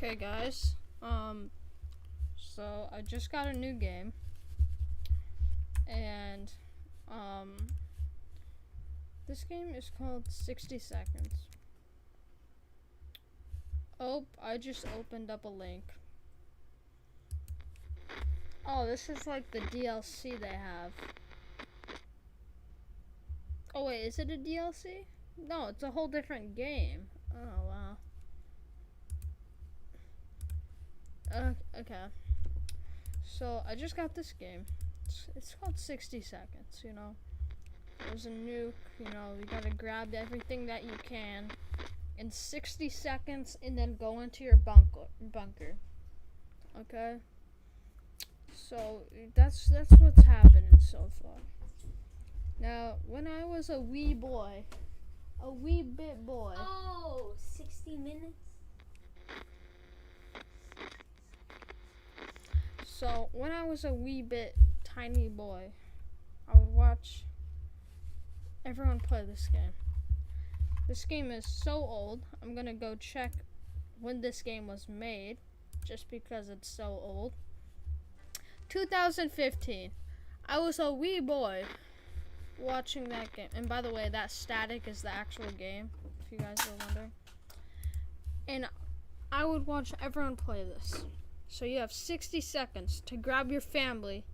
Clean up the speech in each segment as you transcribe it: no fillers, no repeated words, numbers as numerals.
Okay, guys. So I just got a new game, and this game is called 60 Seconds. Oh, I just opened up a link. Oh, this is like the DLC they have. Oh wait, is it a DLC? No, it's a whole different game. Oh wow. Okay. So I just got this game. It's called 60 Seconds, you know. There's a nuke, you know, you gotta grab everything that you can in 60 seconds and then go into your bunker. Okay? So that's what's happening so far. Now, when I was a wee boy, a wee bit boy. Oh, 60 minutes? So, when I was a wee bit tiny boy, I would watch everyone play this game. This game is so old, I'm gonna go check when this game was made, just because it's so old. 2015. I was a wee boy watching that game. And by the way, that static is the actual game, if you guys are wondering. And I would watch everyone play this. So you have 60 seconds to grab your family.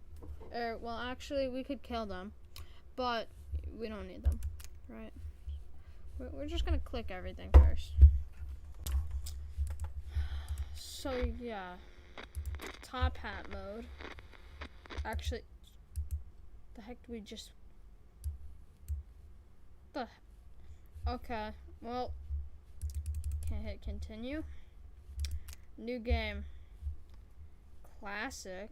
Well, actually, we could kill them, but we don't need them, right? We're just gonna click everything first. So yeah, top hat mode. Actually, the heck do we just? Okay, well, can't hit continue. New game. Classic.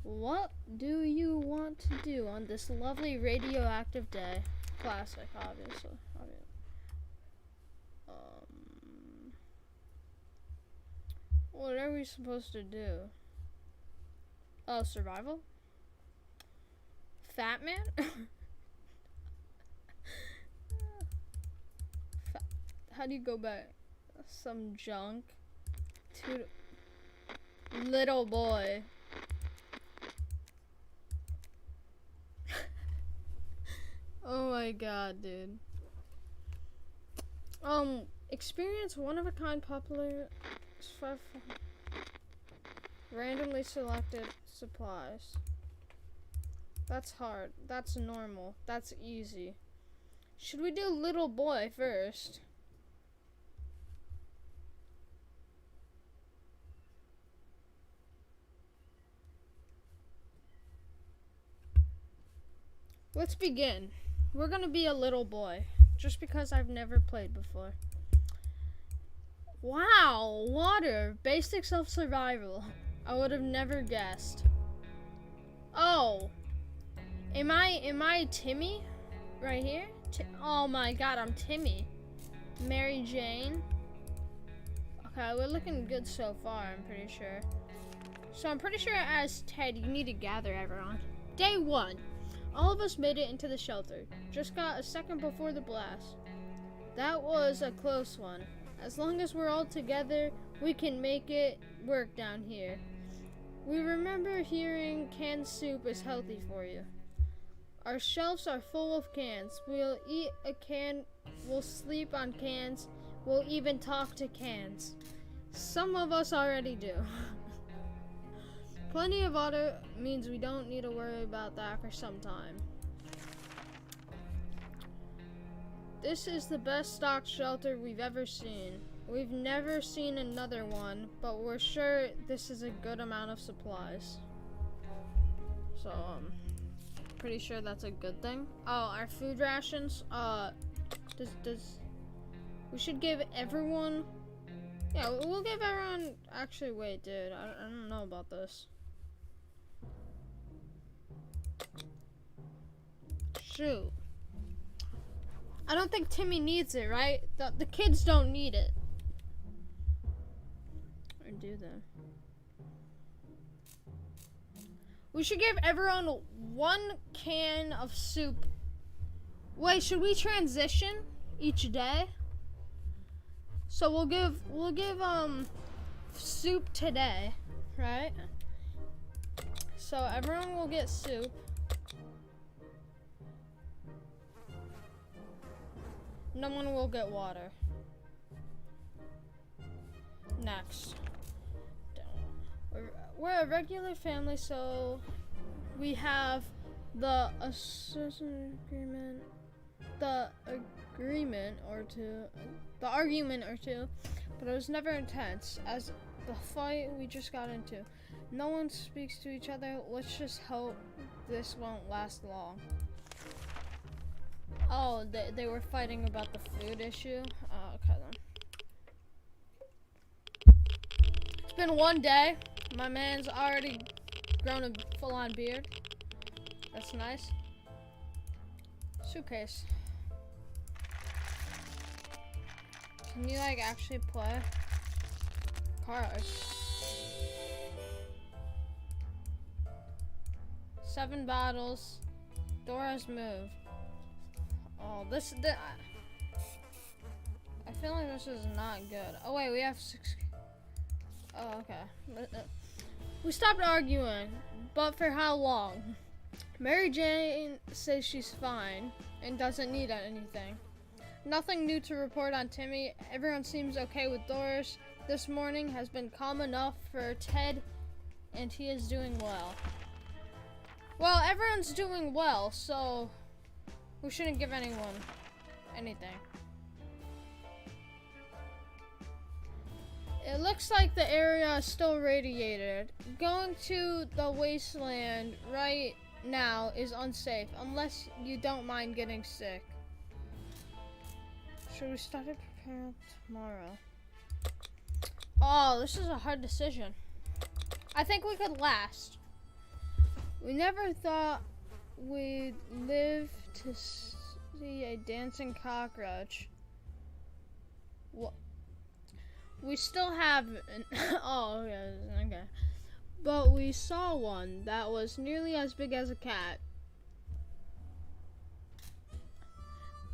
What do you want to do on this lovely radioactive day? Classic, obviously. What are we supposed to do? Oh, survival? Fat man? How do you go back? Some junk. Little boy. Oh my god, dude. Experience one-of-a-kind popular randomly selected supplies. That's hard. That's normal. That's easy. Should we do little boy first? Let's begin. We're gonna be a little boy, just because I've never played before. Wow, water, basic self-survival. I would have never guessed. Oh, am I Timmy? Right here? Oh my god, I'm Timmy. Mary Jane. Okay, we're looking good so far, I'm pretty sure. So I'm pretty sure as Ted, you need to gather everyone. Day 1. All of us made it into the shelter. Just got a second before the blast. That was a close one. As long as we're all together, we can make it work down here. We remember hearing canned soup is healthy for you. Our shelves are full of cans. We'll eat a can, we'll sleep on cans, we'll even talk to cans. Some of us already do. Plenty of water means we don't need to worry about that for some time. This is the best stocked shelter we've ever seen. We've never seen another one, but we're sure this is a good amount of supplies. So, pretty sure that's a good thing. Oh, our food rations, we should give everyone, yeah, we'll give everyone, actually, wait, dude, I don't know about this. Shoot. I don't think Timmy needs it, right? The kids don't need it. Or do they? We should give everyone 1 can of soup. Wait, should we transition each day? So we'll give soup today, right? So everyone will get soup. No one will get water. Next. We're a regular family, so we have the agreement or two, but it was never intense as the fight we just got into. No one speaks to each other. Let's just hope this won't last long. Oh, they were fighting about the food issue? Oh, okay then. It's been one day. My man's already grown a full-on beard. That's nice. Suitcase. Can you like actually play cards? 7 bottles. Dora's move. Oh, I feel like this is not good. Oh wait, we have 6. Oh, okay. We stopped arguing, but for how long? Mary Jane says she's fine and doesn't need anything. Nothing new to report on Timmy. Everyone seems okay with Doris. This morning has been calm enough for Ted, and he is doing well. Well, everyone's doing well, so we shouldn't give anyone anything. It looks like the area is still radiated. Going to the wasteland right now is unsafe unless you don't mind getting sick. Should we start preparing tomorrow? Oh, this is a hard decision. I think we could last. We never thought we'd live to see a dancing cockroach. What? We still haven't. Oh, okay. But we saw one that was nearly as big as a cat.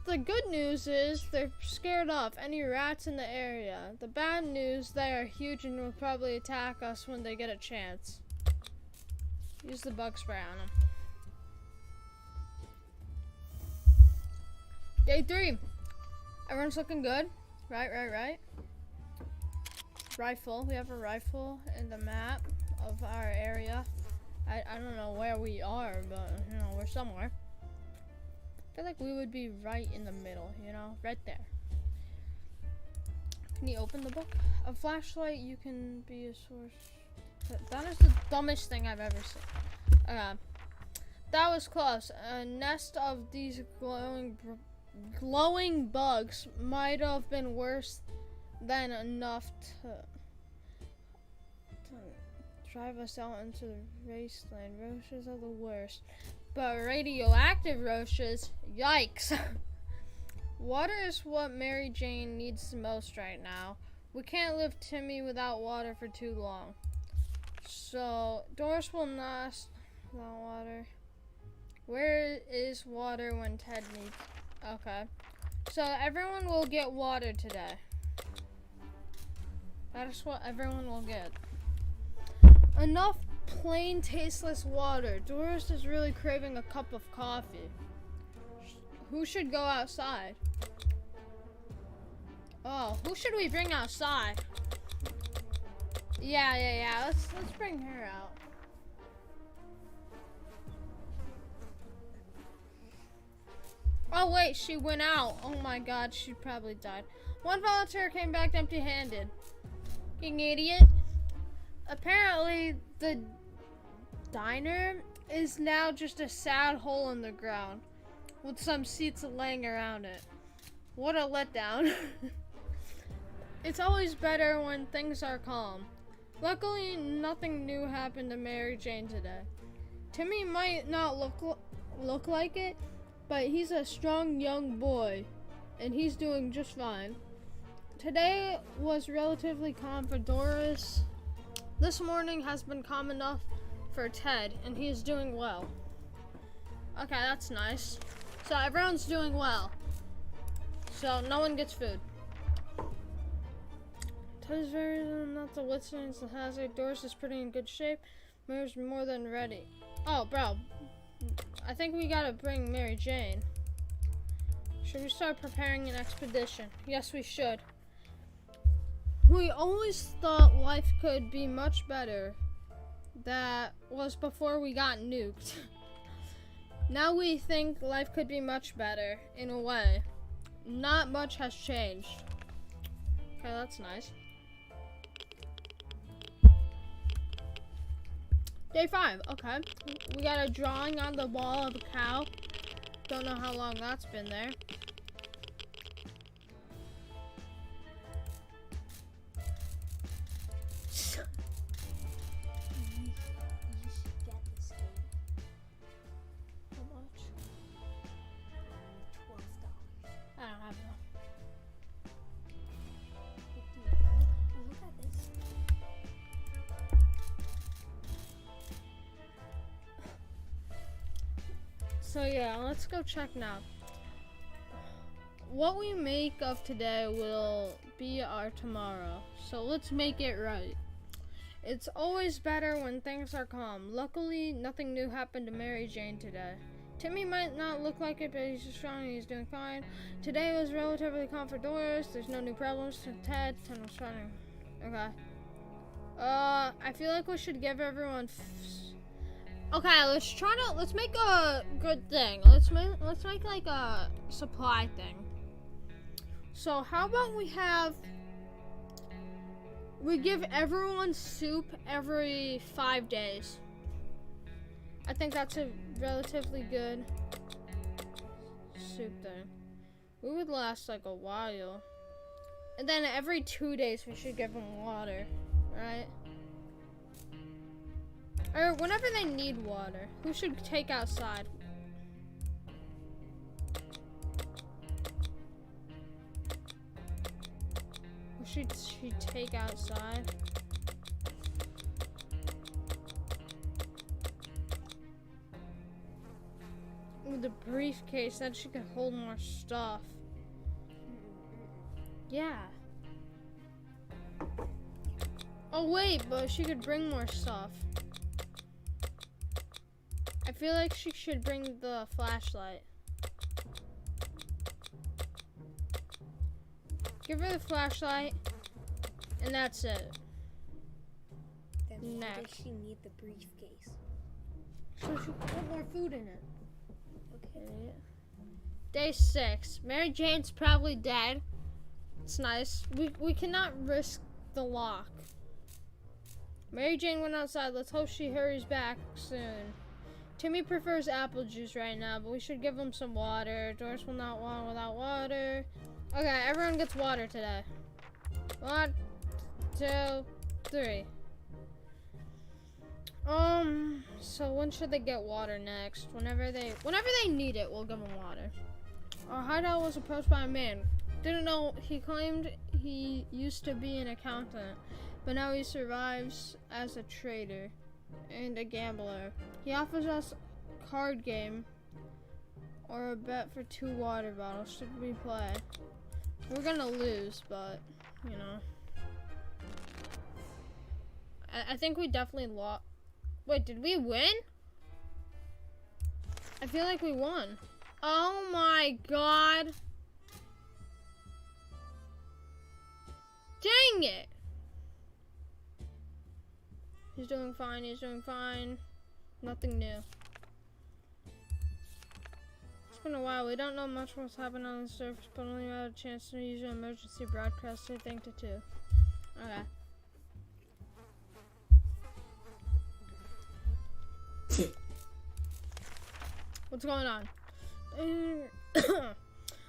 The good news is they're scared off any rats in the area. The bad news, they are huge and will probably attack us when they get a chance. Use the bug spray on them. Day 3. Everyone's looking good. Right. Rifle. We have a rifle in the map of our area. I don't know where we are, but you know, we're somewhere. I feel like we would be right in the middle, you know, right there. Can you open the book? A flashlight, you can be a source. That is the dumbest thing I've ever seen. That was close. A nest of these glowing bugs might have been worse than enough to drive us out into the wasteland. Roaches are the worst. But radioactive roaches, yikes. Water is what Mary Jane needs the most right now. We can't leave Timmy without water for too long. So, Doris will not without water. Where is water when Ted needs? Okay. So, everyone will get water today. That is what everyone will get. Enough plain tasteless water. Doris is really craving a cup of coffee. Who should go outside? Oh, who should we bring outside? Yeah. Let's bring her out. Oh wait, she went out. Oh my god, she probably died. One volunteer came back empty-handed. King idiot. Apparently, the diner is now just a sad hole in the ground with some seats laying around it. What a letdown. It's always better when things are calm. Luckily, nothing new happened to Mary Jane today. Timmy might not look like it, but he's a strong young boy, and he's doing just fine. Today was relatively calm for Doris. This morning has been calm enough for Ted, and he is doing well. Okay, that's nice. So everyone's doing well. So no one gets food. Teddy's very not the withstand the hazard. Doris is pretty in good shape. Mary's more than ready. Oh, bro. I think we gotta bring Mary Jane. Should we start preparing an expedition? Yes, we should. We always thought life could be much better. That was before we got nuked. Now we think life could be much better, in a way. Not much has changed. Okay, that's nice. Day 5, okay. We got a drawing on the wall of a cow. Don't know how long that's been there. You should get this game. How much? $12. I don't have enough. Dude, look at this. So yeah, let's go check now. What we make of today will be our tomorrow. So let's make it right. It's always better when things are calm. Luckily, nothing new happened to Mary Jane today. Timmy might not look like it, but he's strong and he's doing fine. Today was relatively calm for Doris. There's no new problems to Ted. Ted was trying. Okay. I feel like we should give everyone. Okay, let's make a good thing. Let's make like a supply thing. So how about we give everyone soup every 5 days. I think that's a relatively good soup thing. We would last like a while. And then every 2 days we should give them water, right? Or whenever they need water. Who should take outside? Who should she take outside? Ooh, the briefcase, then she can hold more stuff. Yeah. Oh wait, but she could bring more stuff. I feel like she should bring the flashlight. Give her the flashlight, and that's it. Then why Next. does she need the briefcase? So she can put more food in it. Okay. Day 6. Mary Jane's probably dead. It's nice. We cannot risk the lock. Mary Jane went outside. Let's hope she hurries back soon. Timmy prefers apple juice right now, but we should give him some water. Doris will not want without water. Okay, everyone gets water today. 1, 2, 3. So when should they get water next? Whenever they need it, we'll give them water. Our hideout was approached by a man. Didn't know, he claimed he used to be an accountant, but now he survives as a trader and a gambler. He offers us a card game or a bet for 2 water bottles. Should we play? We're gonna lose, but you know. I think we definitely lost. Wait, did we win? I feel like we won. Oh my god. Dang it. He's doing fine, he's doing fine. Nothing new. It's been a while. We don't know much what's happened on the surface, but only had a chance to use an emergency broadcast to think to 2. Okay. What's going on?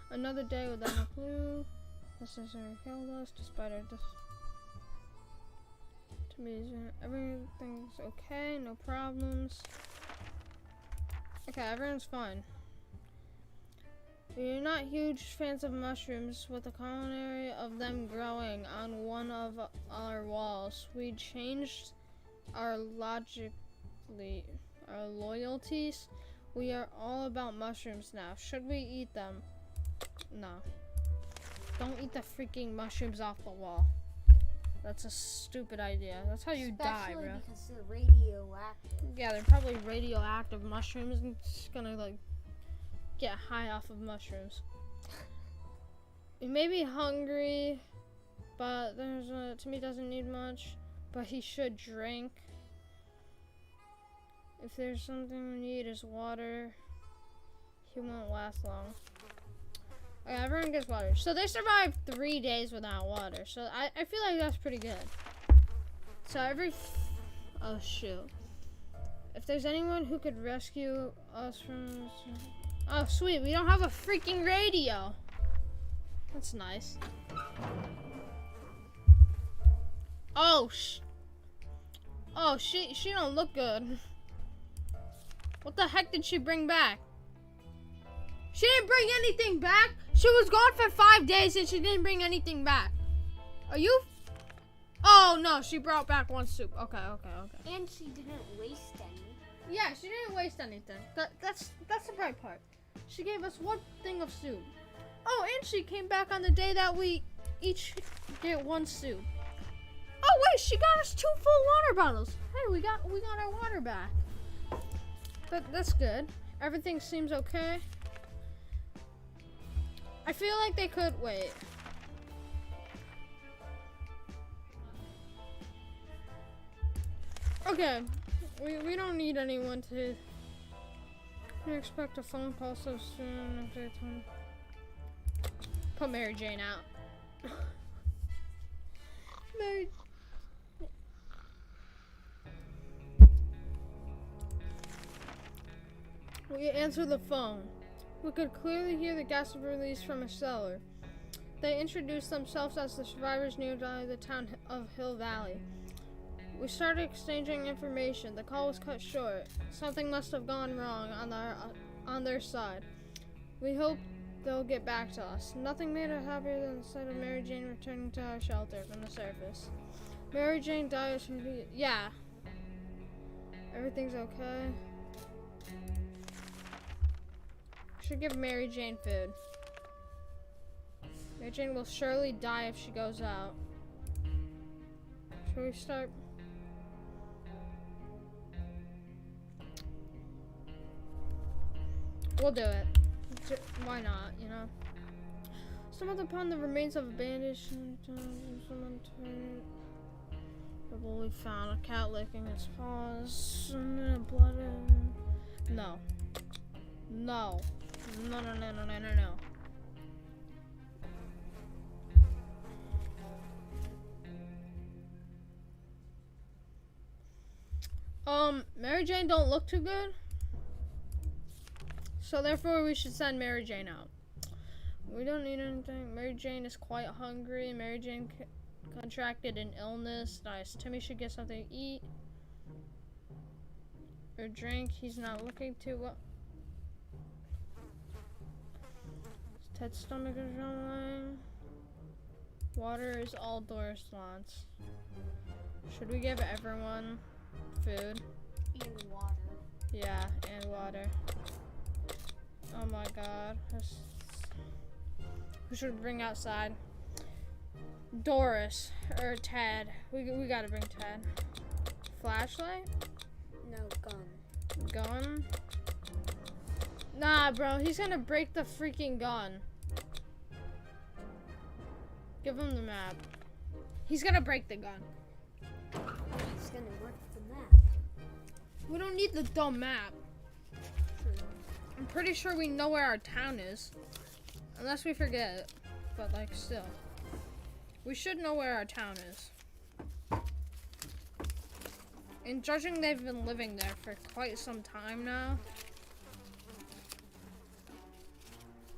Another day without a clue. Necessary killed us despite our to me, everything's okay, no problems. Okay, everyone's fine. We are not huge fans of mushrooms, with a colony of them growing on one of our walls. We changed our loyalties. We are all about mushrooms now. Should we eat them? No. Don't eat the freaking mushrooms off the wall. That's a stupid idea. That's how you die, Especially bro. because they're radioactive. Yeah, they're probably radioactive mushrooms and just gonna like get high off of mushrooms. He may be hungry, but Timmy doesn't need much, but he should drink. If there's something we need is water, he won't last long. Okay, everyone gets water. So they survived 3 days without water. So I feel like that's pretty good. So oh shoot. If there's anyone who could rescue us from... Oh sweet, we don't have a freaking radio. That's nice. Oh she don't look good. What the heck did she bring back? She didn't bring anything back. She was gone for 5 days and she didn't bring anything back. Are you? Oh no, she brought back one soup. Okay. And she didn't waste any. Yeah, she didn't waste anything. That's the bright part. She gave us one thing of soup. Oh, and she came back on the day that we each get one soup. Oh wait, she got us 2 full water bottles. Hey, we got our water back. That's good. Everything seems okay. I feel like they could wait. Okay, we don't need anyone to expect a phone call so soon. Put Mary Jane out. Mary. We answer the phone. We could clearly hear the gas release from a cellar. They introduced themselves as the survivors nearby the town of Hill Valley. We started exchanging information. The call was cut short. Something must have gone wrong on their side. We hope they'll get back to us. Nothing made us happier than the sight of Mary Jane returning to our shelter from the surface. Mary Jane died. Yeah. Everything's okay. Should give Mary Jane food. Mary Jane will surely die if she goes out. Should we start? We'll do it. Why not, you know? Stumbled upon the remains of a bandage. Someone turned. We found a cat licking its paws. Blood. No. No. Mary Jane don't look too good. So therefore we should send Mary Jane out. We don't need anything. Mary Jane is quite hungry. Mary Jane contracted an illness. Nice. Timmy should get something to eat. Or drink. He's not looking too well. Ted's stomach is rumbling. Water is all Doris wants. Should we give everyone food? And water. Yeah, and water. Oh my god. Who should we bring outside? Doris or Ted. We gotta bring Ted. Flashlight? No, gun. Gun? Nah, bro. He's gonna break the freaking gun. Give him the map. He's gonna break the gun. He's gonna work the map. We don't need the dumb map. True. I'm pretty sure we know where our town is. Unless we forget. But, like, still. We should know where our town is. And judging they've been living there for quite some time now.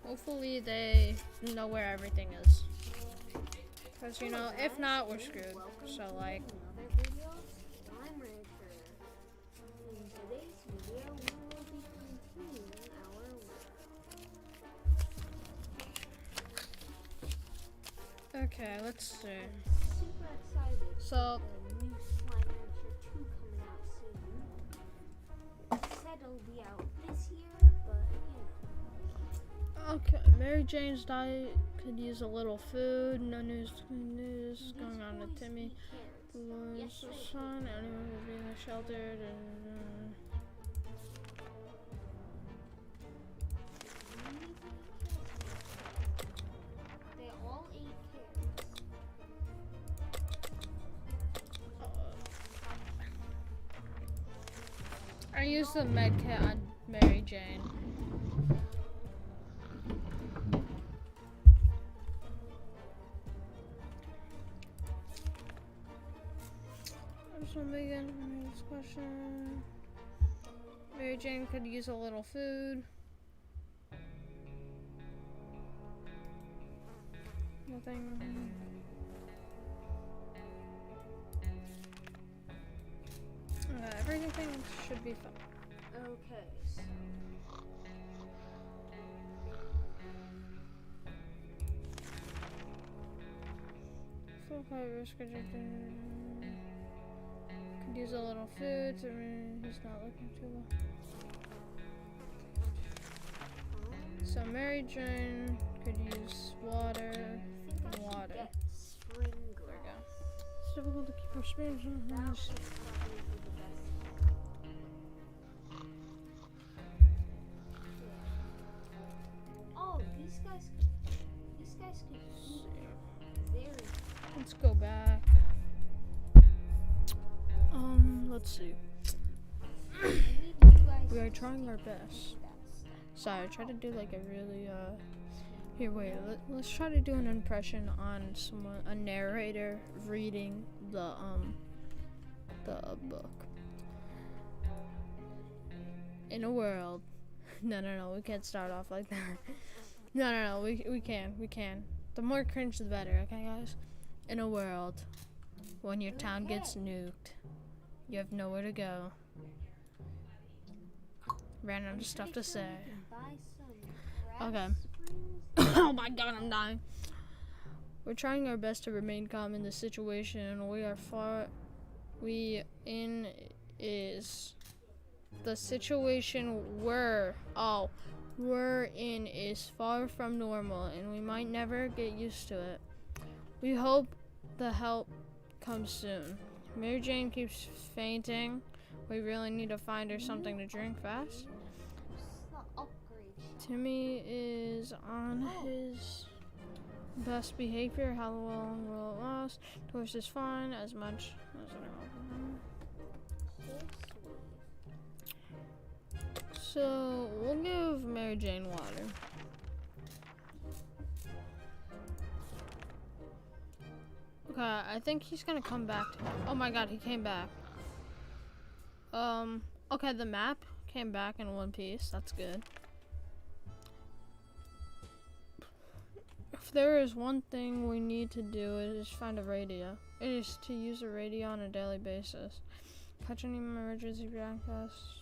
Hopefully they know where everything is. Because, you know, if not, we're screwed. So, like... Another video. I'm Richard. In today's video, we will be continuing our work. Okay, let's see. Super excited. So... The new Slime Rancher 2 coming out soon. It said it'll be out this year, but, you Okay, Mary Jane's diet could use a little food. No news going on with Timmy. The Lord's son, anyone who's being sheltered. They all ate carrots. I used the med kit on Mary Jane. So Megan, next question. Mary Jane could use a little food. Nothing. Everything should be fine. Okay. Full fibers could use a little food. So he's not looking too well. So Mary Jane could use water. Water. Get spring grass. It's difficult to keep her spirits in the house. Oh, these guys could eat very. Let's go back. Let's see. We are trying our best. Sorry, I tried to do like a really here, wait, let's try to do an impression on a narrator reading the book. In a world. No, we can't start off like that. No, we can. The more cringe the better, okay guys? In a world when your town gets nuked, you have nowhere to go. Random stuff to say. Okay. Oh my god, I'm dying. We're trying our best to remain calm in this situation. The situation we're in is far from normal, and we might never get used to it. We hope the help comes soon. Mary Jane keeps fainting. We really need to find her something to drink fast. Timmy is on his best behavior. How long will it last? Torch is fine as much as So we'll give Mary Jane water. Okay, I think he's gonna come back. Oh my god, he came back. Okay, the map came back in one piece. That's good. If there is one thing we need to do, it is find a radio. It is to use a radio on a daily basis. Catch any emergency broadcasts.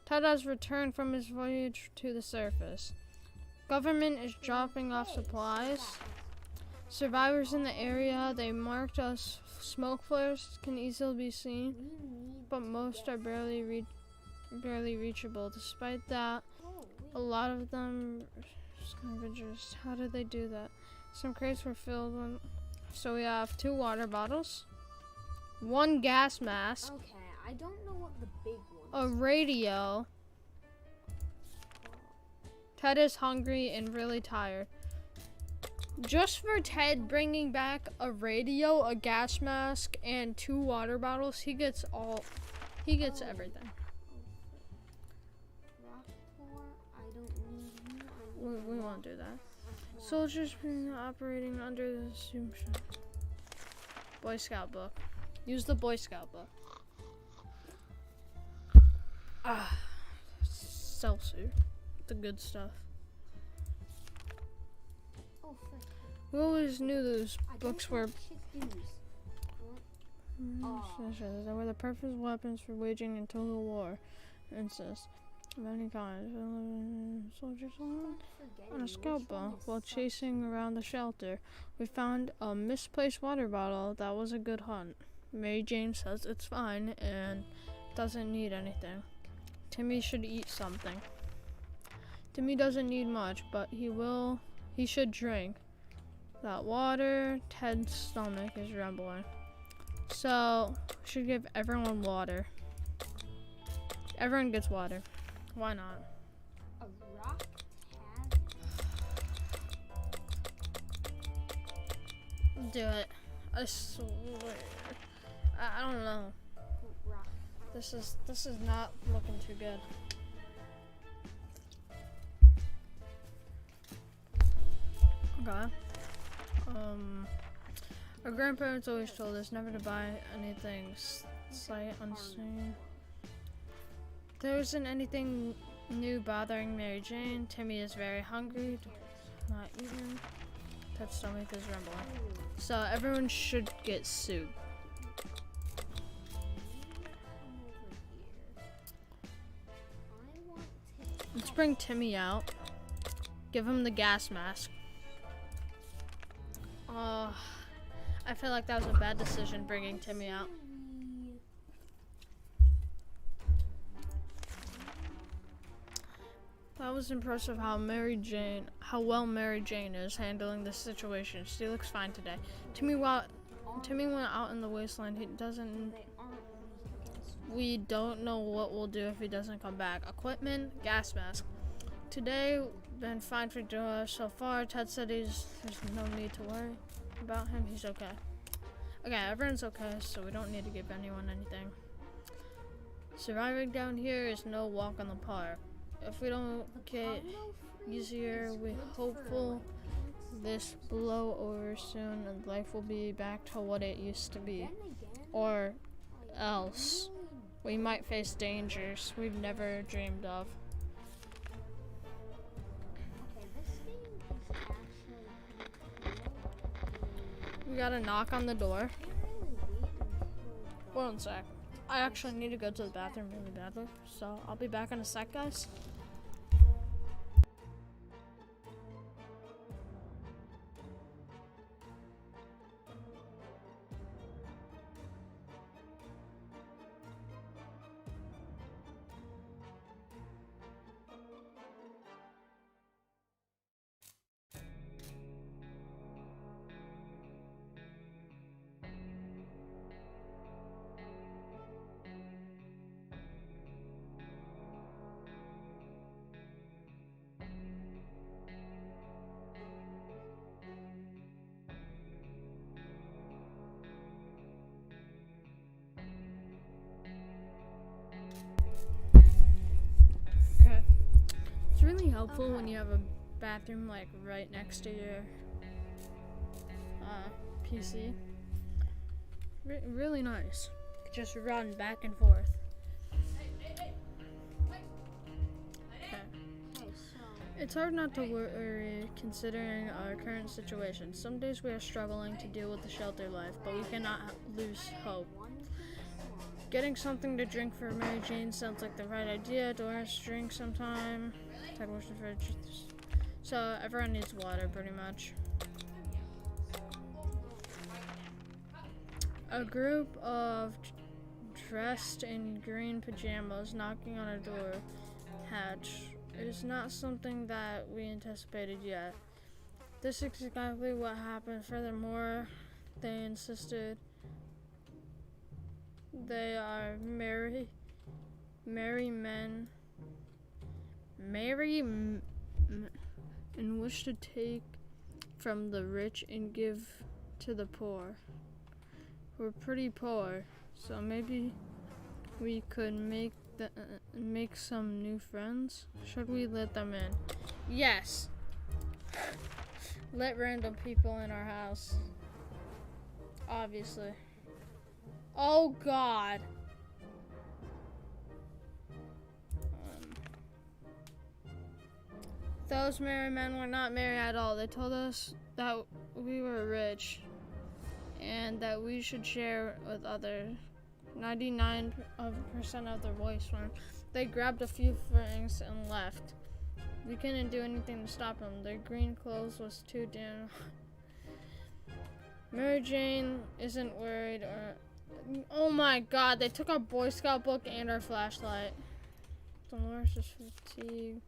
Ted has returned from his voyage to the surface. Government is dropping off supplies. Survivors in the area they marked us. Smoke flares can easily be seen, but most are barely reachable. Despite that, a lot of them scavengers. How did they do that? Some crates were filled with. So we have 2 water bottles, 1 gas mask. Okay, I don't know what the big one. A radio. Ted is hungry and really tired. Just for Ted bringing back a radio, a gas mask, and 2 water bottles, he gets everything. We won't do that. Soldiers operating under the assumption. Boy Scout book. Use the Boy Scout book. Seltzer. The good stuff. We always knew those books were. They were the perfect weapons for waging a total war. Insist. Many kinds. Soldiers on a scout boat while chasing around the shelter. We found a misplaced water bottle. That was a good hunt. Mary Jane says it's fine and doesn't need anything. Timmy should eat something. Timmy doesn't need much, but he should drink. That water, Ted's stomach is rumbling. So, we should give everyone water. Everyone gets water. Why not? A rock cat? Do it. I swear. I don't know. Rock. This is not looking too good. Okay. Our grandparents always told us never to buy anything sight unseen. There isn't anything new bothering Mary Jane. Timmy is very hungry. Not eating. That stomach is rumbling. So everyone should get soup. Let's bring Timmy out. Give him the gas mask. I feel like that was a bad decision bringing Timmy out. That was impressive how well Mary Jane is handling this situation. She looks fine today. Timmy went out in the wasteland. We don't know what we'll do if he doesn't come back. Equipment, gas mask. Today, been fine for Joe so far. Ted said there's no need to worry about him. He's okay. Okay, everyone's okay, so we don't need to give anyone anything. Surviving down here is no walk in the park. If we don't get easier, we hopeful this blow over soon and life will be back to what it used to be. Or else, we might face dangers we've never dreamed of. We got a knock on the door. One sec. I actually need to go to the bathroom really badly, so I'll be back in a sec, guys. Really helpful when you have a bathroom like right next to your PC. Really nice. Just run back and forth. Okay. It's hard not to worry considering our current situation. Some days we are struggling to deal with the shelter life, but we cannot lose hope. Getting something to drink for Mary Jane sounds like the right idea. Doris, drink sometime. Ted was the fridge. So everyone needs water pretty much. A group of dressed in green pajamas knocking on a door hatch is not something that we anticipated yet. This is exactly what happened. Furthermore, they insisted they are merry men and wish to take from the rich and give to the poor. We're pretty poor, so maybe we could make some new friends. Should we let them in? Yes. Let random people in our house. Obviously. Oh God. Those merry men were not merry at all. They told us that we were rich and that we should share with others. 99% of their voice were. They grabbed a few things and left. We couldn't do anything to stop them. Their green clothes was too dim. Mary Jane isn't worried or... Oh my God, they took our Boy Scout book and our flashlight. Dolores is fatigued.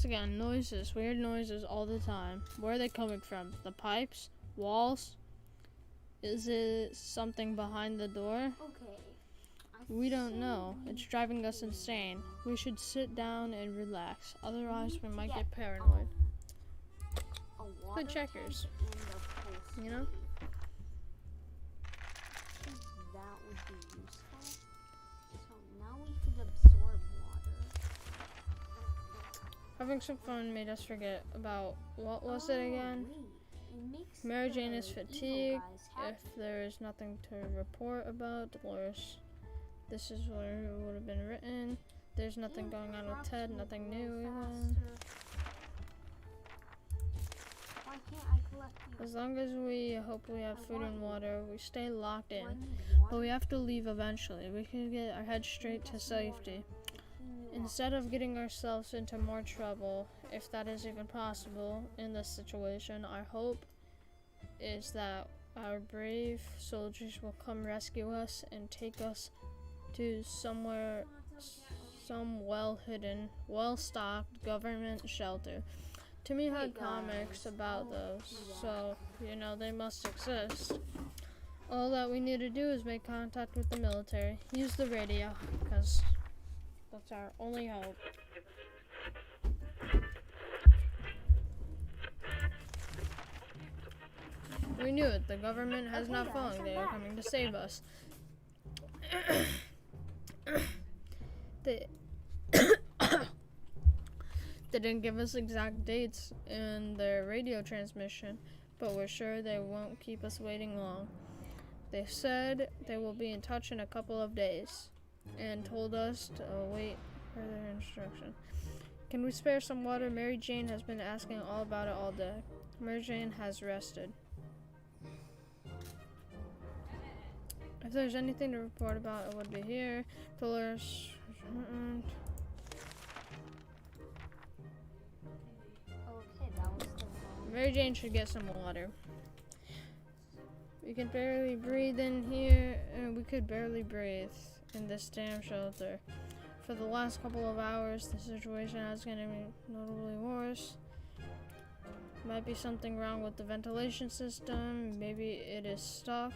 once again, noises, weird noises all the time. Where are they coming from? The pipes? Walls? Is it something behind the door? Okay. We don't know. It's driving us insane. We should sit down and relax. Otherwise, we might get paranoid. Play checkers. You know? That would be useful. So now we could absorb water. Having some fun made us forget about what was it again? Wait. It makes Mary Jane the is evil fatigued. guys happy. If there is nothing to report about Dolores, this is where it would have been written. There's nothing going on with Ted, nothing new even. Why can't I collect these? As long as we hopefully have food and water, we stay locked in. Do I need But water? we have to leave eventually. We can get our heads straight to safety. Instead of getting ourselves into more trouble, if that is even possible in this situation, our hope is that our brave soldiers will come rescue us and take us to somewhere, some well-hidden, well-stocked government shelter. Timmy had comics about those, so, you know, they must exist. All that we need to do is make contact with the military. Use the radio, because that's our only hope. We knew it. The government has Okay, not guys, fallen. I'm They are back. coming to save us. They They didn't give us exact dates in their radio transmission, but we're sure they won't keep us waiting long. They said they will be in touch in a couple of days and told us to await further instruction. Can we spare some water? Mary Jane has been asking all about it all day. Mary Jane has rested. If there's anything to report about, it would be here. Dolores. Okay, that was the phone. Mary Jane should get some water. We can barely breathe in here, and we could barely breathe in this damn shelter. For the last couple of hours, the situation has getting notably worse. Might be something wrong with the ventilation system. Maybe it is stuck.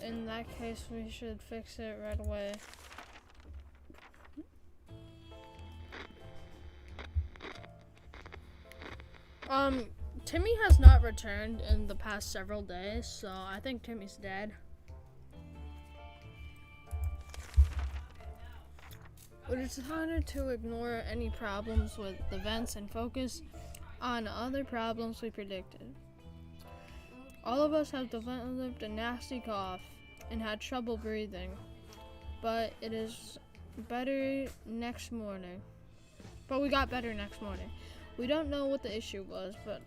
In that case, we should fix it right away. Timmy has not returned in the past several days, so I think Timmy's dead. We decided to ignore any problems with the vents and focus on other problems we predicted. All of us have developed a nasty cough and had trouble breathing, but it is better next morning. But we got better next morning. We don't know what the issue was, but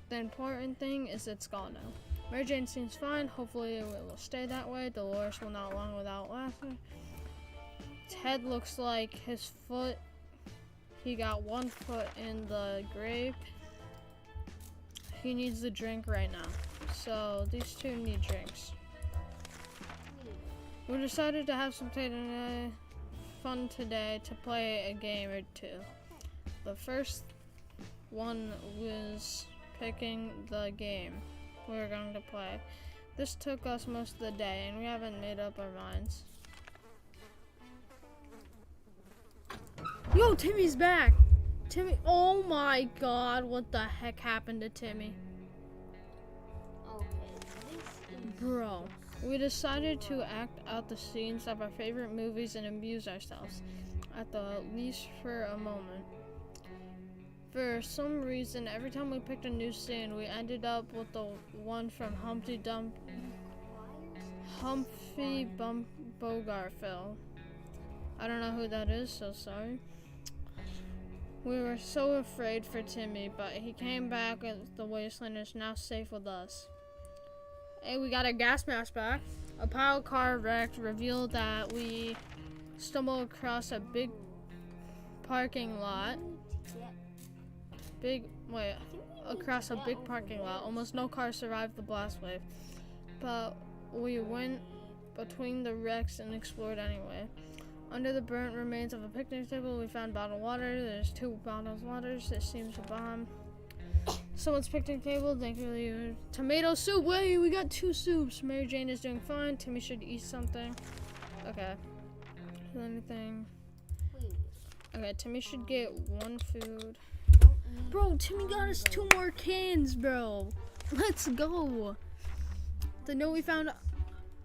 the important thing is it's gone now. Mary Jane seems fine. Hopefully it will stay that way. Dolores will not long without laughter. Ted looks like his foot, he got one foot in the grave. He needs a drink right now. So these two need drinks. We decided to have some fun today to play a game or two. The first one was picking the game we were going to play. This took us most of the day and we haven't made up our minds. Yo, Timmy's back! Timmy, oh my god, what the heck happened to Timmy? Okay, this is Bro, we decided to act out the scenes of our favorite movies and amuse ourselves, at the least for a moment. For some reason, every time we picked a new scene, we ended up with the one from Humpty Bogart film. I don't know who that is, so sorry. We were so afraid for Timmy, but he came back at the wasteland and is now safe with us. Hey, we got our gas mask back. A pile car wreck revealed that we stumbled across a big parking lot. Across a big parking lot. Almost no cars survived the blast wave, but we went between the wrecks and explored anyway. Under the burnt remains of a picnic table, we found bottled water. There's 2 bottled waters. This seems a bomb. Someone's picnic table. Thankfully, tomato soup. Wait, we got 2 soups. Mary Jane is doing fine. Timmy should eat something. Okay. Anything? Okay, Timmy should get 1 food. Bro, Timmy got us 2 more cans, bro. Let's go. The note we found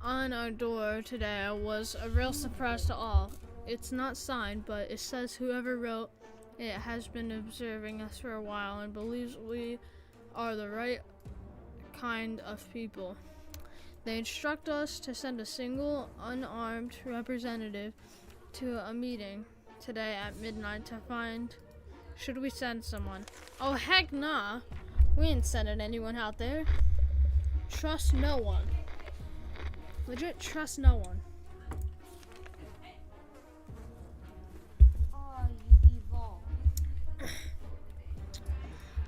on our door today was a real surprise to all. It's not signed, but it says whoever wrote it has been observing us for a while and believes we are the right kind of people. They instruct us to send a single unarmed representative to a meeting today at midnight to find, should we send someone? Oh, heck nah. We ain't sending anyone out there. Trust no one. Legit trust no one. Oh, you evolved.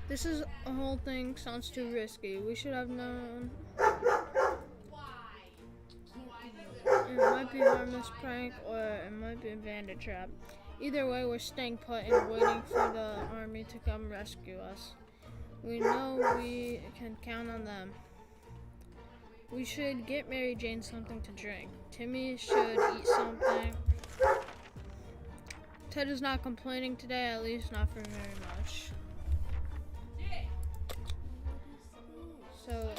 This is a whole thing sounds too risky. We should have known. It might be a harmless prank or it might be a bandit trap. Either way, we're staying put and waiting for the army to come rescue us. We know we can count on them. We should get Mary Jane something to drink. Timmy should eat something. Ted is not complaining today, at least not for very much. So,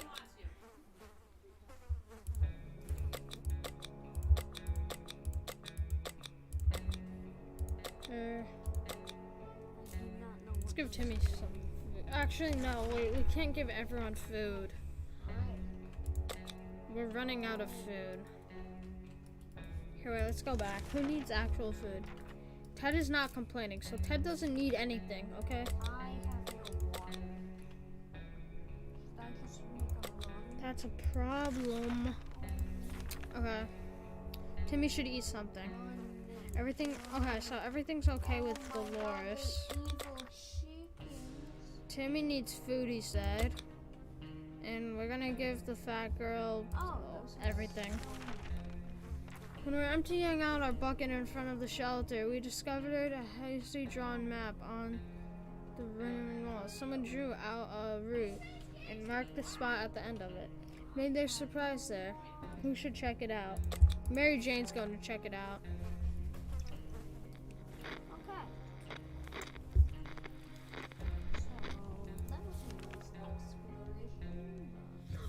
let's give Timmy some food. Actually, no, wait, we can't give everyone food. We're running out of food. Here, wait, let's go back. Who needs actual food? Ted is not complaining, so Ted doesn't need anything, okay? I have no water. Should I just make a run? That's a problem. Okay. Timmy should eat something. Everything, okay, so everything's okay with Dolores. Evil chickens. Timmy needs food, he said. And we're gonna give the fat girl everything. When we were emptying out our bucket in front of the shelter, we discovered a hastily drawn map on the RUNNNN wall. Someone drew out a route and marked the spot at the end of it. Made their surprise there. Who should check it out? Mary Jane's going to check it out.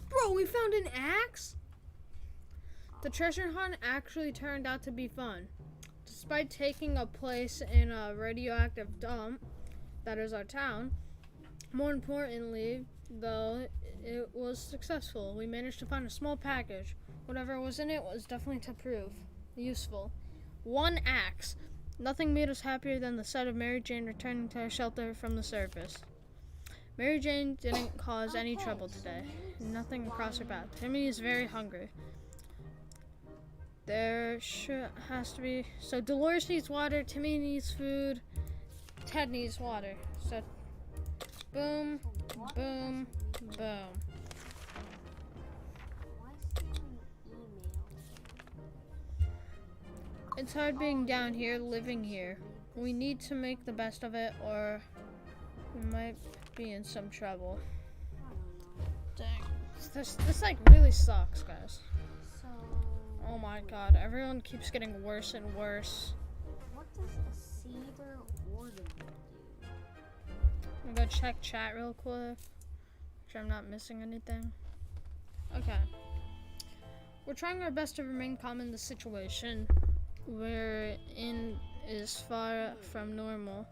Bro, we found an axe? The treasure hunt actually turned out to be fun. Despite taking a place in a radioactive dump, that is our town, more importantly, though, it was successful. We managed to find a small package. Whatever was in it was definitely to prove useful. 1 axe. Nothing made us happier than the sight of Mary Jane returning to our shelter from the surface. Mary Jane didn't cause any trouble today. Nothing across her path. Timmy is very hungry. There has to be. So Dolores needs water. Timmy needs food. Ted needs water. So boom, boom, boom. It's hard being down here, living here. We need to make the best of it, or we might be in some trouble. Dang. This like really sucks, guys. So, Oh my god, everyone keeps getting worse and worse. what does a cedar ornament do? I'm gonna check chat real quick. Make sure I'm not missing anything. Okay. We're trying our best to remain calm in the situation we're in is far from normal,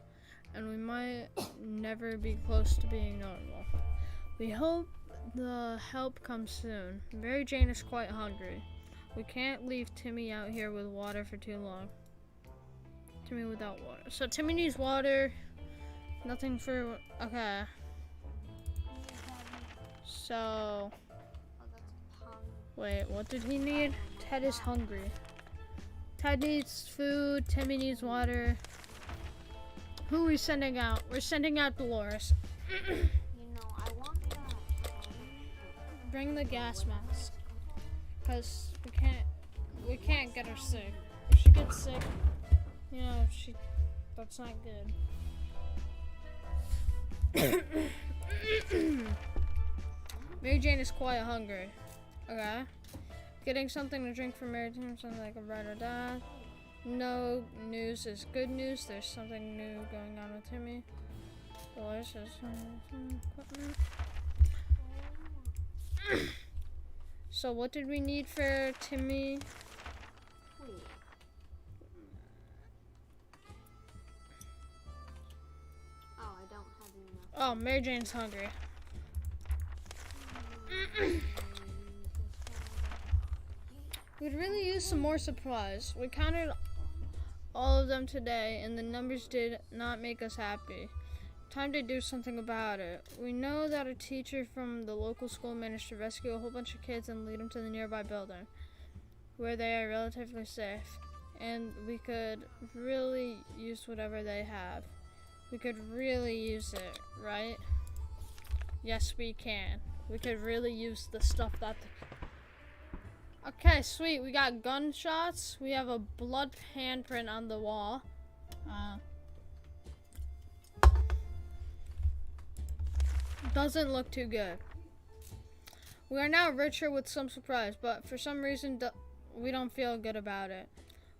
and we might never be close to being normal. We hope the help comes soon. Mary Jane is quite hungry. We can't leave Timmy out here with water for too long. Timmy without water. So Timmy needs water. Nothing for, okay. So, Oh, that's a pond. wait, what did he need? Ted is hungry. Ted needs food. Timmy needs water. Who are we sending out? We're sending out Dolores. You know, I want that. Bring the gas mask, cause we can't get her sick. We should gets sick, you know, that's not good. Mary Jane is quite hungry. Okay. Getting something to drink for Mary Jane, something like a ride or die. No news is good news. There's something new going on with Timmy. Delicious equipment. So what did we need for Timmy? Oh, I don't have enough. Oh, Mary Jane's hungry. We'd really use some more supplies. We counted all of them today, and the numbers did not make us happy. Time to do something about it. We know that a teacher from the local school managed to rescue a whole bunch of kids and lead them to the nearby building, where they are relatively safe. And we could really use whatever they have. We could really use it, right? Yes, we can. We could really use the stuff that... Okay, sweet. We got gunshots. We have a blood handprint on the wall. Doesn't look too good. We are now richer with some supplies, but for some reason we don't feel good about it.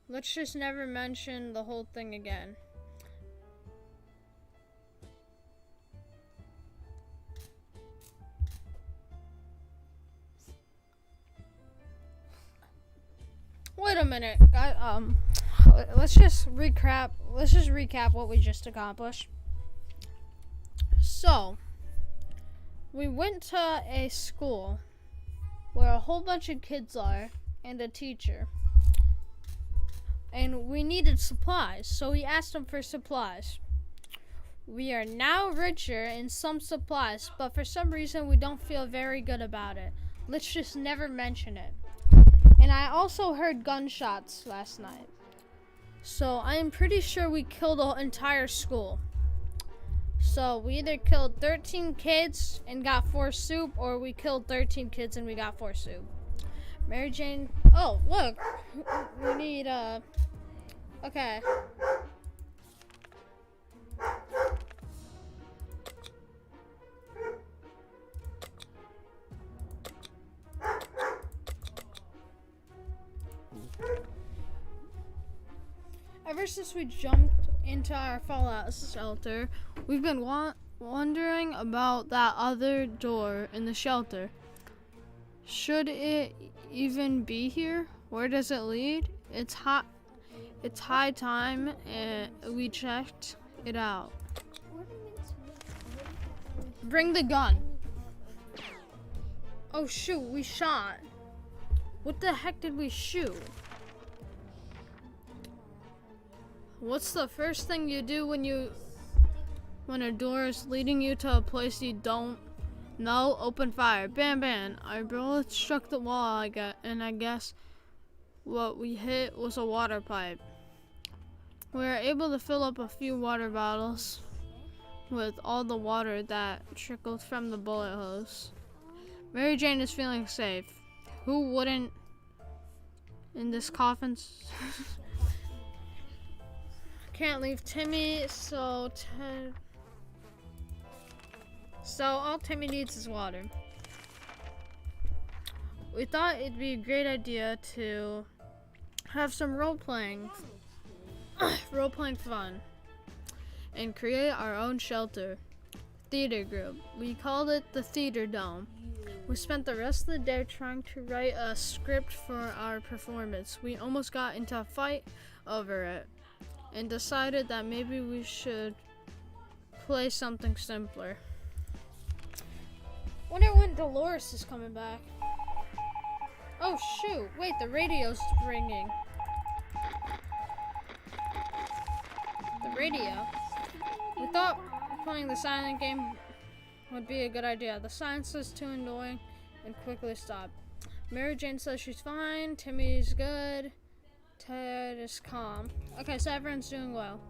Let's just never mention the whole thing again. Wait a minute, let's just recap what we just accomplished. So, we went to a school where a whole bunch of kids are and a teacher. And we needed supplies, so we asked them for supplies. We are now richer in some supplies, but for some reason we don't feel very good about it. Let's just never mention it. And I also heard gunshots last night. So I am pretty sure we killed the entire school. So we either killed 13 kids and got 4 soup, or we killed 13 kids and we got 4 soup. Mary Jane, oh look, we need okay. Ever since we jumped into our fallout shelter, we've been wondering about that other door in the shelter. Should it even be here? Where does it lead? It's high time and we checked it out. Bring the gun. Oh shoot, we shot. What the heck did we shoot? What's the first thing you do when a door is leading you to a place you don't know? Open fire. Bam, bam. Our bullets struck the wall, and I guess what we hit was a water pipe. We were able to fill up a few water bottles with all the water that trickled from the bullet holes. Mary Jane is feeling safe. Who wouldn't in this coffin? Can't leave Timmy, so all Timmy needs is water. We thought it'd be a great idea to have some role-playing fun and create our own shelter theater group. We called it the Theater Dome. We spent the rest of the day trying to write a script for our performance. We almost got into a fight over it and decided that maybe we should play something simpler. Wonder when Dolores is coming back. Oh shoot, wait, the radio's ringing. The radio. We thought playing the silent game would be a good idea. The silence was too annoying and quickly stopped. Mary Jane says she's fine, Timmy's good, Ted is calm. Okay, so everyone's doing well.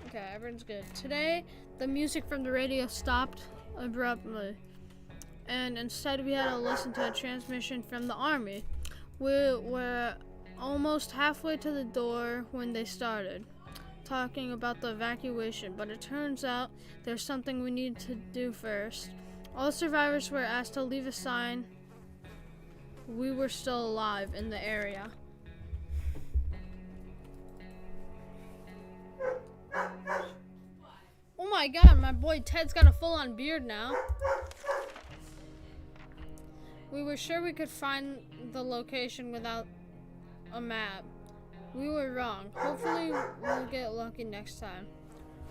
Okay, everyone's good. Today, the music from the radio stopped abruptly, and instead we had to listen to a transmission from the army. We were almost halfway to the door when they started talking about the evacuation, but it turns out there's something we need to do first. All the survivors were asked to leave a sign we were still alive in the area. Oh my god, my boy Ted's got a full-on beard now. We were sure we could find the location without a map. We were wrong. Hopefully we'll get lucky next time.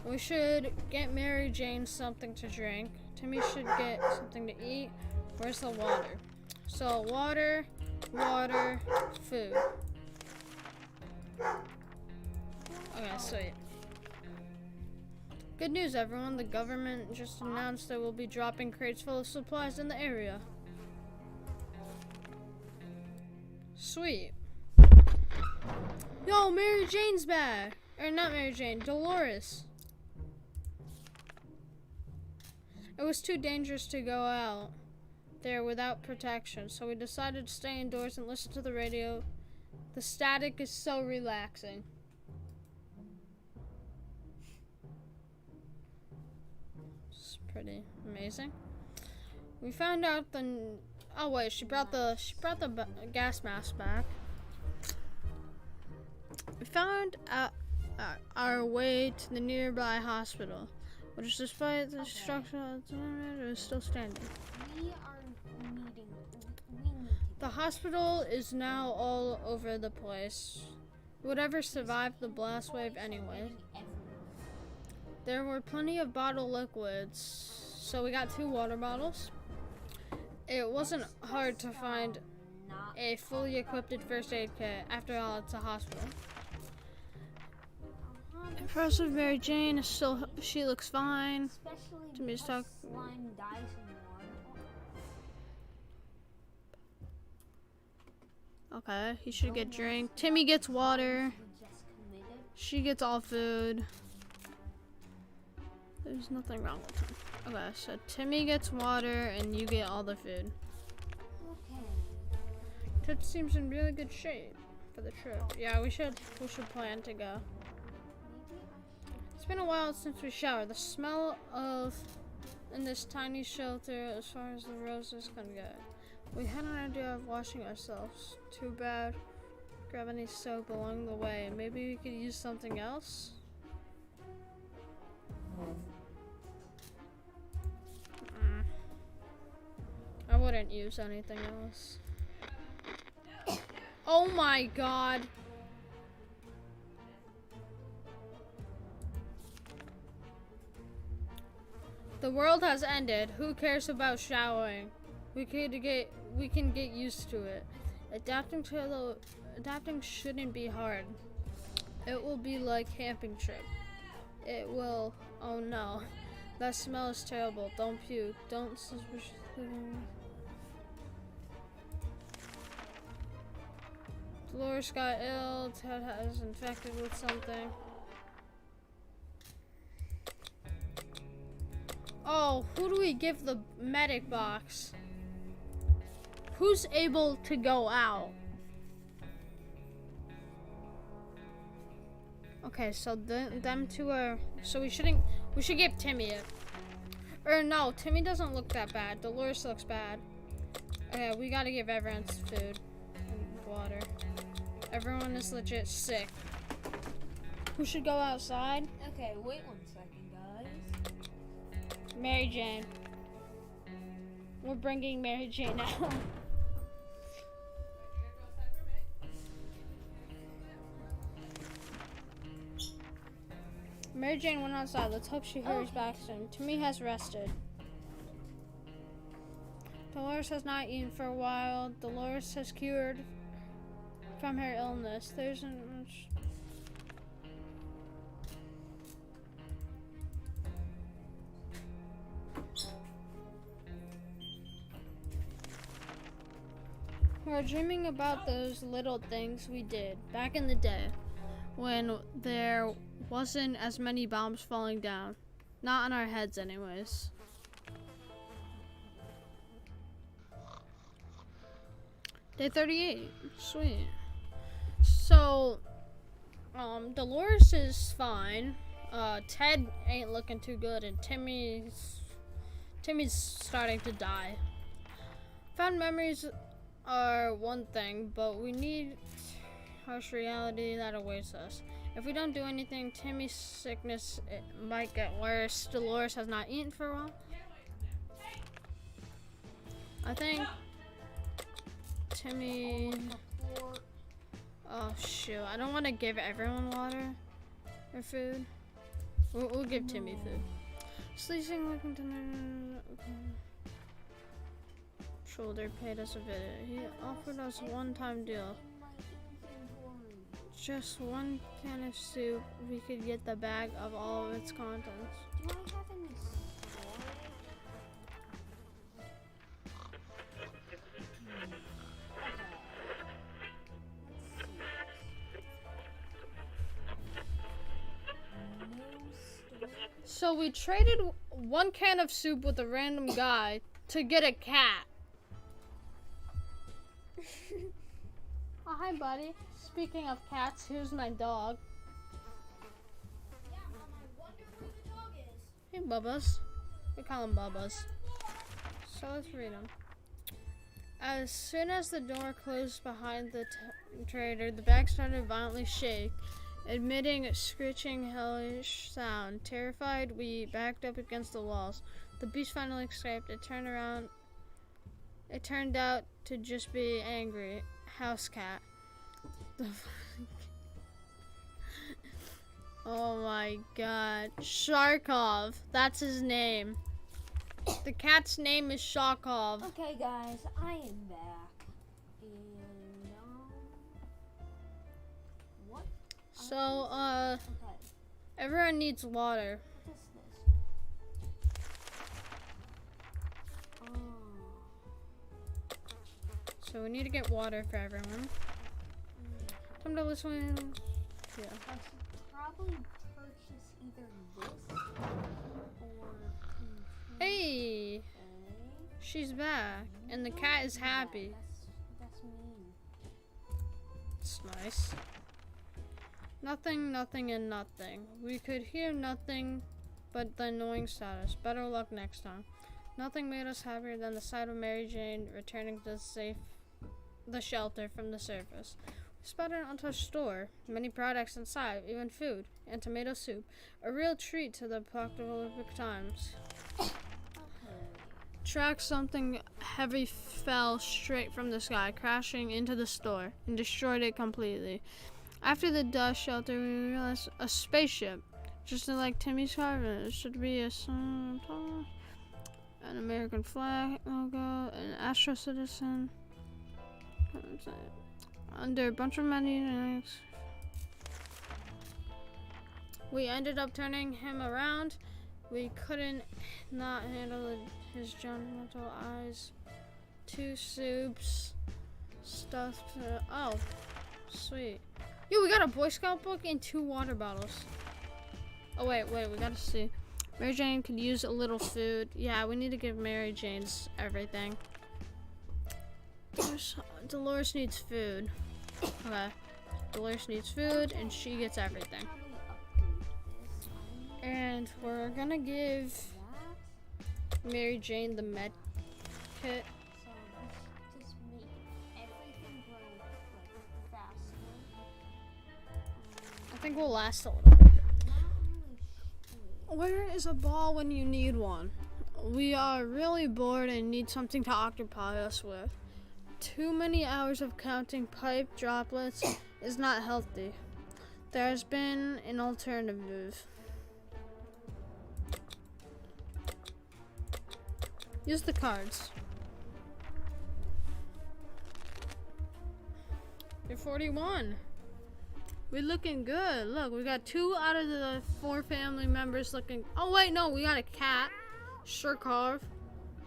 We should get Mary Jane something to drink. Timmy should get something to eat. Where's the water? So water, food. Okay, sweet. Good news, everyone. The government just announced they will be dropping crates full of supplies in the area. Sweet. Yo, Mary Jane's back. Or not Mary Jane, Dolores. It was too dangerous to go out there without protection, so we decided to stay indoors and listen to the radio. The static is so relaxing. It's pretty amazing. We found out oh wait, she brought the gas mask back. We found our way to the nearby hospital, which despite the structural is still standing. We need The hospital is now all over the place. Whatever survived the blast wave anyway. There were plenty of bottled liquids, so we got 2 water bottles. It wasn't hard to find a fully equipped first aid kit. After all, it's a hospital. Impressive, Mary Jane is still, she looks fine. Timmy's talking. slime dies more. Okay, he should get drink. Timmy gets water. She gets all food. There's nothing wrong with him. Okay, so Timmy gets water and you get all the food. Okay. Ted seems in really good shape for the trip. Yeah, we should plan to go. It's been a while since we showered. The smell of in this tiny shelter as far as the roses can go. We had an idea of washing ourselves. Too bad. Grab any soap along the way. Maybe we could use something else? I wouldn't use anything else. Oh my god. The world has ended. Who cares about showering? We can get used to it. Adapting shouldn't be hard. It will be like camping trip. It will. Oh no. That smell is terrible. Don't puke. Don't suspicious. Dolores got ill. Ted has infected with something. Oh, who do we give the medic box? Who's able to go out? Okay, so them two are. So we should give Timmy it. Or no, Timmy doesn't look that bad. Dolores looks bad. Okay, we gotta give everyone food and water. Everyone is legit sick. Who should go outside? Okay, wait 1 second, guys. Mary Jane. We're bringing Mary Jane out. Mary Jane went outside. Let's hope she hurries back soon. Timmy has rested. Dolores has not eaten for a while. Dolores has cured from her illness. There isn't much. We're dreaming about those little things we did back in the day when there wasn't as many bombs falling down. Not on our heads anyways. Day 38. Sweet. Dolores is fine. Ted ain't looking too good, and Timmy's starting to die. Found memories are one thing, but we need harsh reality that awaits us. If we don't do anything, Timmy's sickness might get worse. Dolores has not eaten for a while. I think Timmy... Oh shoot, I don't want to give everyone water or food. We'll give Timmy food. Sleeping looking to shoulder paid us a visit. He offered us a one-time deal. Just one can of soup, we could get the bag of all of its contents. Do I have any So we traded one can of soup with a random guy to get a cat. Oh, hi, buddy. Speaking of cats, here's my dog. Yeah, Mom, I wonder who the dog is. Hey, Bubba's. We call him Bubba's. So let's read him. As soon as the door closed behind the trader, the bag started violently shake, emitting a screeching, hellish sound. Terrified, we backed up against the walls. The beast finally escaped. It turned around. It turned out to just be angry house cat. Oh my god. Sharkov. That's his name. The cat's name is Sharkov. Okay, guys, I am back. And, what? So, Okay, everyone needs water. what is this? So we need to get water for everyone. Time to listen. Yeah. I should probably purchase either this or Hey, she's back, and the cat is happy. That's mean. It's nice. Nothing, nothing, and nothing. We could hear nothing but the annoying status. Better luck next time. Nothing made us happier than the sight of Mary Jane returning to the shelter from the surface. We spotted an untouched store. Many products inside, even food and tomato soup. A real treat to the apocalyptic times. Track something heavy fell straight from the sky, crashing into the store and destroyed it completely. After the dust shelter, we realized a spaceship, just like Timmy's car. It should be a sun, an American flag logo, an Astro Citizen. Under a bunch of many. We ended up turning him around. We couldn't not handle his judgmental eyes. 2 soups, stuffed. Oh, sweet. Yo, we got a Boy Scout book and 2 water bottles. Oh wait, we gotta see. Mary Jane could use a little food. Yeah, we need to give Mary Jane's everything. Dolores needs food. Okay. Dolores needs food and she gets everything. And we're gonna give Mary Jane the med kit. So this just make everything grow like faster. I think we'll last a little. Not really sure. Where is a ball when you need one? We are really bored and need something to occupy us with. Too many hours of counting pipe droplets is not healthy. There has been an alternative. Use the cards. You're 41. We're looking good. Look, we got 2 out of the 4 family members looking. Oh wait, no, we got a cat. Shirkov.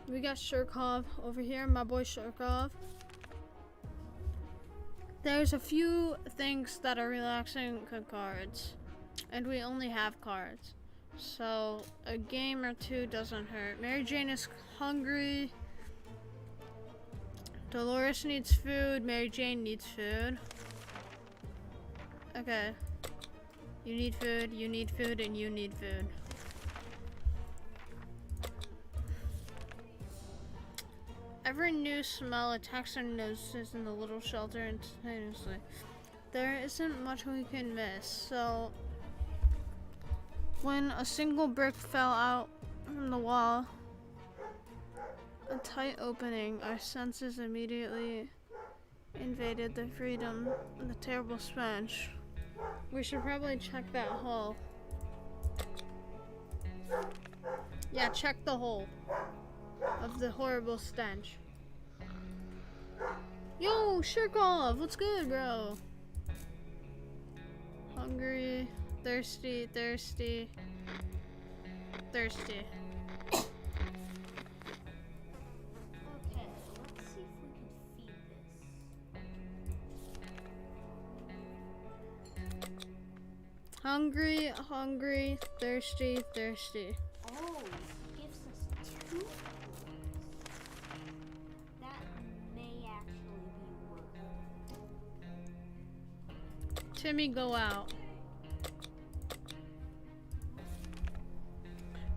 We got Shirkov over here, my boy Shirkov. There's a few things that are relaxing cards, and we only have cards. So a game or 2 doesn't hurt. Mary Jane is hungry. Dolores needs food. Mary Jane needs food. Okay. You need food, you need food, and you need food. Every new smell attacks our noses in the little shelter instantaneously. There isn't much we can miss, so when a single brick fell out from the wall, a tight opening, our senses immediately invaded the freedom and the terrible stench. We should probably check that hole. Yeah, check the hole of the horrible stench. Yo, Shirkov, what's good, bro? Hungry, thirsty, thirsty, thirsty. Okay, let's see if we can feed this. Hungry, hungry, thirsty, thirsty. Oh, it gives us 2 points. That may actually be worth it. Timmy, go out.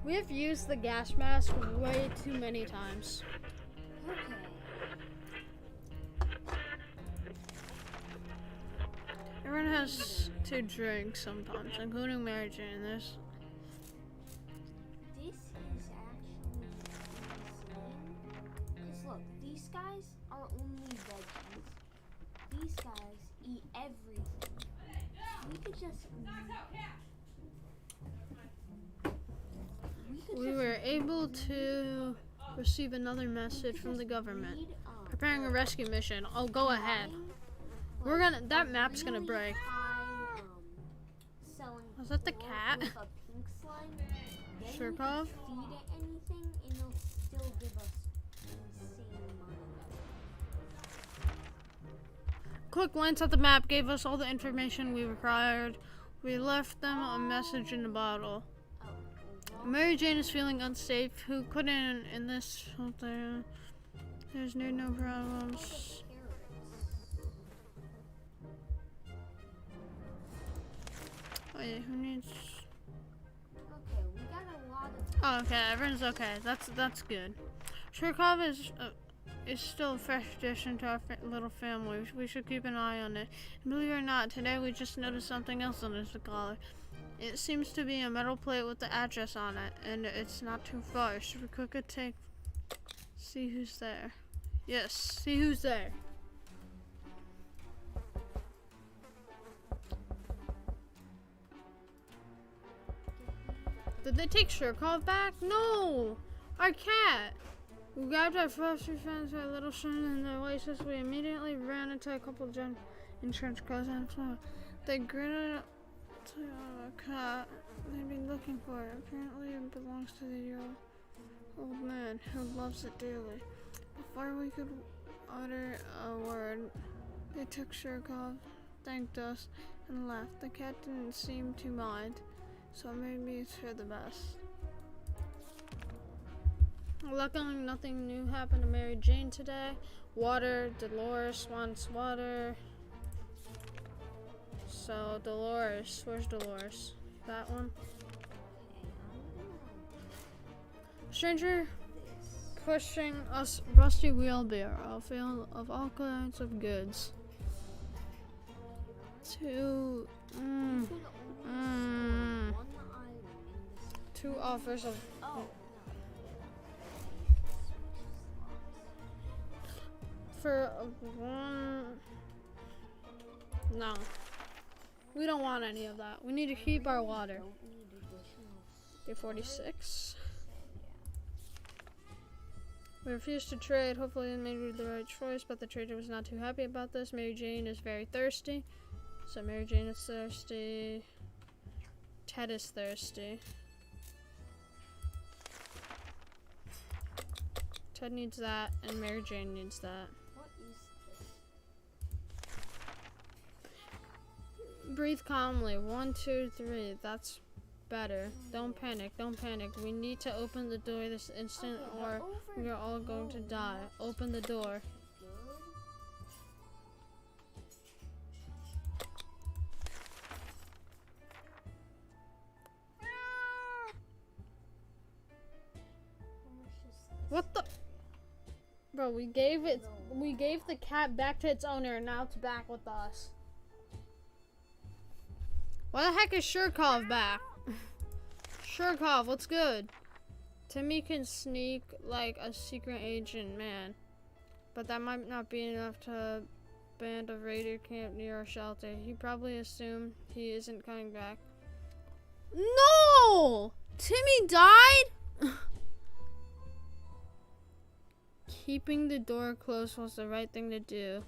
We have used the gas mask way too many times. Okay. Everyone has to drink sometimes, including Mary Jane. This is actually insane. Because look, these guys are only veggies. These guys eat everything. We could just... We were able to receive another message from the government. Preparing a rescue mission. Oh, go ahead. We're gonna, that map's gonna break. Was that the cat? Shirkov? Feed it anything and it'll still give us insane money. Quick glance at the map gave us all the information we required. We left them a message in a bottle. Mary Jane is feeling unsafe. Who couldn't in this shelter? There's no problems. Oh yeah, who needs? Okay, we got a lot of. Oh, okay, everyone's okay. That's good. Shirkov is still a fresh addition to our little family. We should keep an eye on it. And believe it or not, today we just noticed something else on his collar. It seems to be a metal plate with the address on it, and it's not too far. Should we quickly see who's there? Yes, see who's there. Did they take Shirkov back? No! Our cat! We grabbed our first friends, our little son, and their laces. We immediately ran into a couple of gentlemen in trench coats on the floor. They gritted to a cat they've been looking for. Apparently it belongs to the old man who loves it dearly. Before we could utter a word, they took Shirkov, thanked us, and left. The cat didn't seem to mind, so maybe it's for the best. Luckily, nothing new happened to Mary Jane today. Water, Dolores wants water. So, Dolores, where's Dolores? That one? Stranger pushing us rusty wheelbarrow filled of all kinds of goods. Two offers of for one. No, we don't want any of that. We need to keep our water. Day 46. We refused to trade. Hopefully they made the right choice, but the trader was not too happy about this. Mary Jane is very thirsty. So Mary Jane is thirsty. Ted is thirsty. Ted needs that, and Mary Jane needs that. What is this? Breathe calmly. 1, 2, 3. That's better. Don't panic. Don't panic. We need to open the door this instant, or we are all going to die. Open the door. What the? Bro, we gave the cat back to its owner, and now it's back with us. Why the heck is Shurkov back? Shurkov, what's good? Timmy can sneak like a secret agent, man. But that might not be enough to band a raider camp near our shelter. He probably assumed he isn't coming back. No! Timmy died? Keeping the door closed was the right thing to do.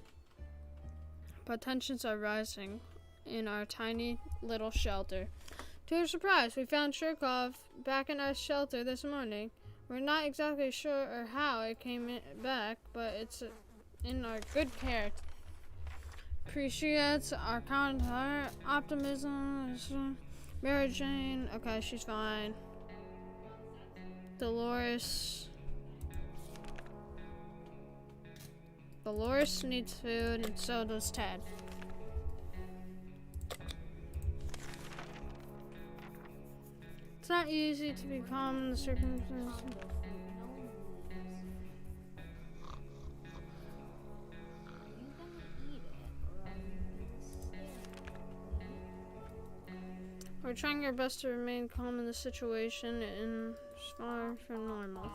But tensions are rising in our tiny little shelter. To our surprise, we found Shurkov back in our shelter this morning. We're not exactly sure or how it came back, but it's in our good care. Appreciates our kind heart, optimism. Mary Jane, okay, she's fine. Dolores needs food, and so does Ted. It's not easy to be calm in the circumstances. We're trying our best to remain calm in the situation and far from normal.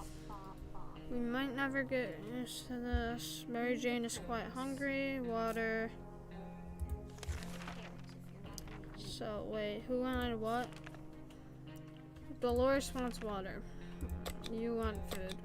We might never get used to this. Mary Jane is quite hungry. Water. So, wait, who wanted what? Dolores wants water. You want food.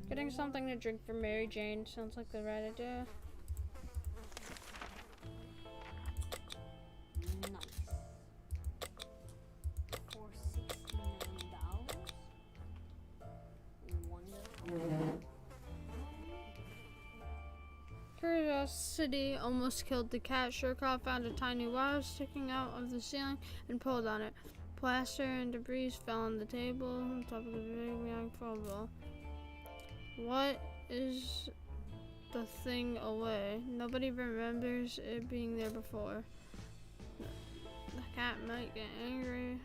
Getting something to drink for Mary Jane sounds like the right idea. Curiosity almost killed the cat. Shurkov found a tiny wire sticking out of the ceiling and pulled on it. Plaster and debris fell on the table on top of the big young football. What is the thing away? Nobody remembers it being there before. The cat might get angry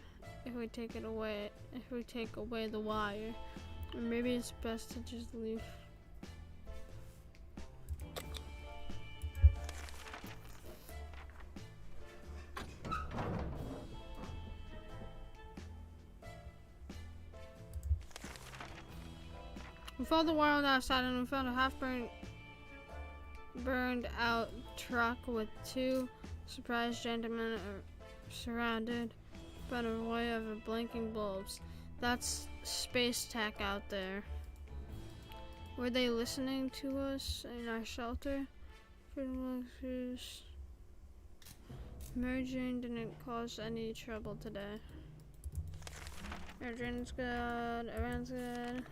if we take it away. If we take away the wire, or maybe it's best to just leave. We followed the wire outside and we found a burned out truck with two surprised gentlemen surrounded by an array of blinking bulbs. That's space tech out there. Were they listening to us in our shelter? Mary Jane didn't cause any trouble today. Mary Jane's good, everyone's good.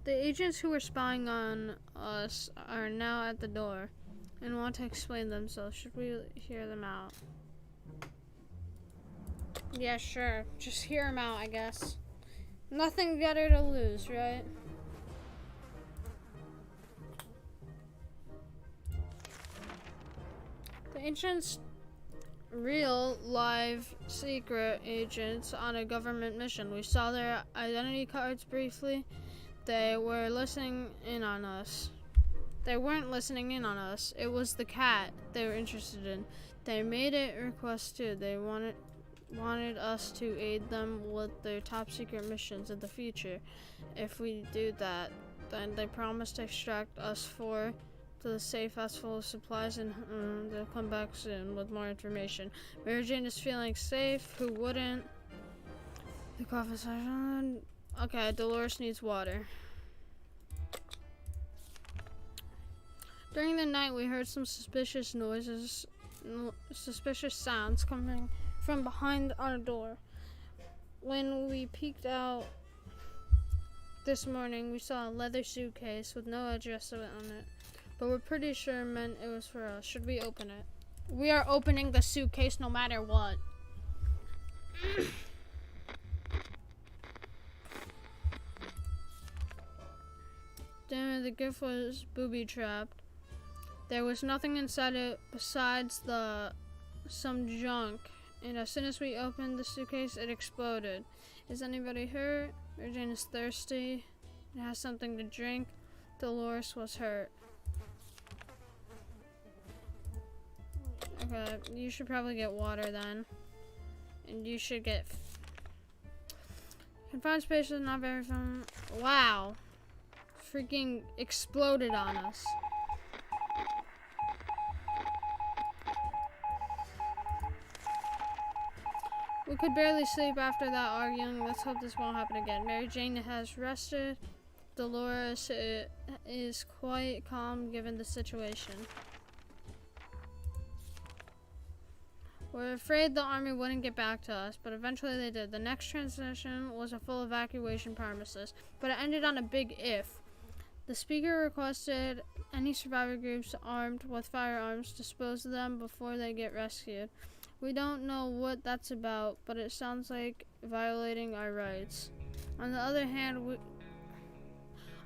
The agents who were spying on us are now at the door and want to explain themselves. Should we hear them out? Yeah, sure. Just hear them out, I guess. Nothing better to lose, right? The agents, real, live, secret agents on a government mission. We saw their identity cards briefly. They were listening in on us. They weren't listening in on us. It was the cat they were interested in. They made a request too. They wanted us to aid them with their top secret missions in the future. If we do that, then they promised to extract us to the safe house full of supplies, and they'll come back soon with more information. Mary Jane is feeling safe. Who wouldn't? The coffee session. Okay, Dolores needs water. During the night, we heard some suspicious sounds coming from behind our door. When we peeked out this morning, we saw a leather suitcase with no address on it, but we're pretty sure it meant it was for us. Should we open it? We are opening the suitcase no matter what. Damn it, the gift was booby-trapped. There was nothing inside it besides some junk. And as soon as we opened the suitcase, it exploded. Is anybody hurt? Mary Jane is thirsty. It has something to drink. Dolores was hurt. Okay, you should probably get water then. And you should get confined spaces, not very fun. Wow. Freaking exploded on us. We could barely sleep after that arguing. Let's hope this won't happen again. Mary Jane has rested. Dolores is quite calm given the situation. We're afraid the army wouldn't get back to us, but eventually they did. The next transition was a full evacuation promises, but it ended on a big if. The speaker requested any survivor groups armed with firearms dispose of them before they get rescued. We don't know what that's about, but it sounds like violating our rights. On the other hand,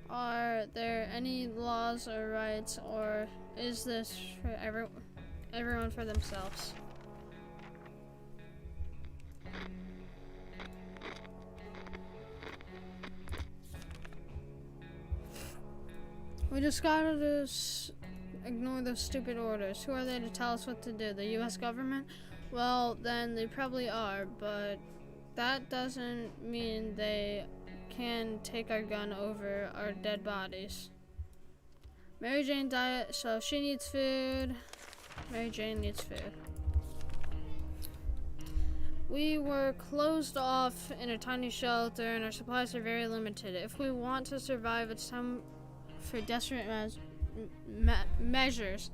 are there any laws or rights, or is this for everyone for themselves? We just gotta ignore those stupid orders. Who are they to tell us what to do? The US government? Well, then they probably are, but that doesn't mean they can take our gun over our dead bodies. Mary Jane diet, so she needs food. Mary Jane needs food. We were closed off in a tiny shelter and our supplies are very limited. If we want to survive, it's time for desperate measures.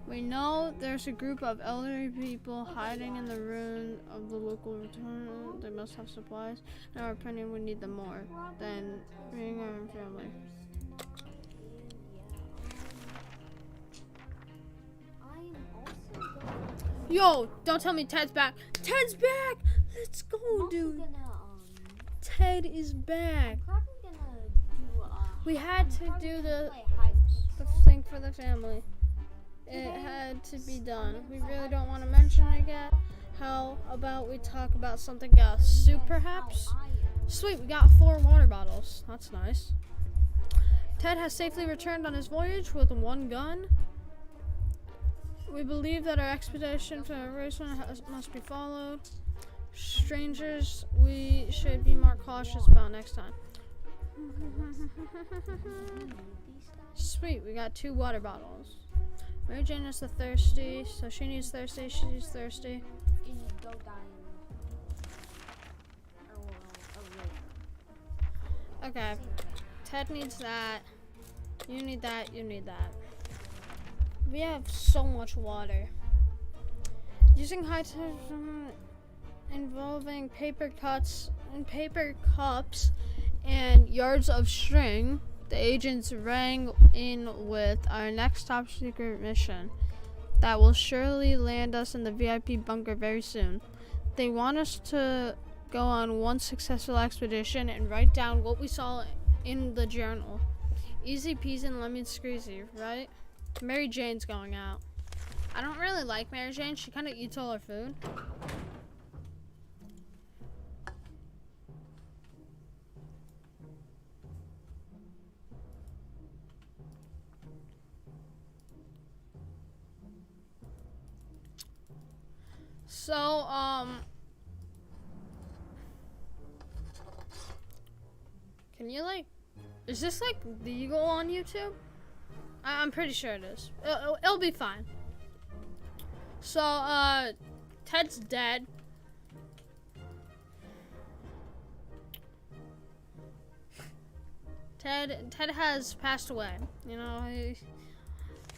We know there's a group of elderly people hiding in the ruin of the local return. They must have supplies. In our opinion, we need them more than being our own family. Yo, don't tell me Ted's back. Ted's back! Let's go, dude. Ted is back. We had to do the thing for the family. It had to be done. We really don't want to mention it yet. How about we talk about something else? Soup, perhaps? Sweet, we got 4 water bottles. That's nice. Ted has safely returned on his voyage with 1 gun. We believe that our expedition to Roseland must be followed. Strangers, we should be more cautious about next time. Sweet, we got 2 water bottles. Mary Jane is the thirsty, so she needs thirsty, she's thirsty. Okay, Ted needs that. You need that, you need that. We have so much water. Using high tension involving paper cuts and paper cups and yards of string, the agents rang in with our next top secret mission that will surely land us in the VIP bunker very soon. They want us to go on 1 successful expedition and write down what we saw in the journal. Easy peasy and lemon squeezy, right? Mary Jane's going out. I don't really like Mary Jane. She kind of eats all her food. So, can you is this legal on YouTube? I'm pretty sure it is. It'll be fine. So, Ted's dead. Ted has passed away. You know,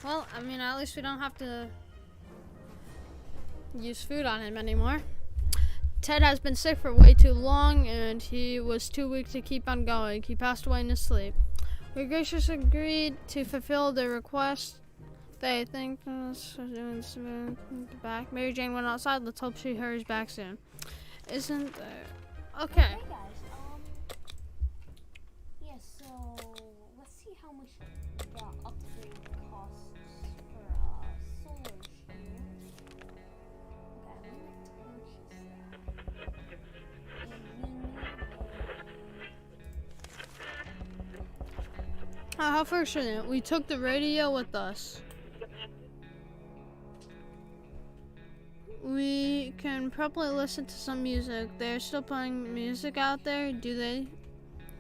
well, I mean, at least we don't have to use food on him anymore. Ted has been sick for way too long, and he was too weak to keep on going. He passed away in his sleep. We graciously agreed to fulfill their request. They thanked us for doing this back. Mary Jane went outside. Let's hope she hurries back soon. Isn't there? Okay. Hey guys, yeah, so let's see how much the upgrade costs for solar shield. Okay, I'm gonna purchase that. And we need How fortunate. We took the radio with us. We can probably listen to some music. They're still playing music out there, do they?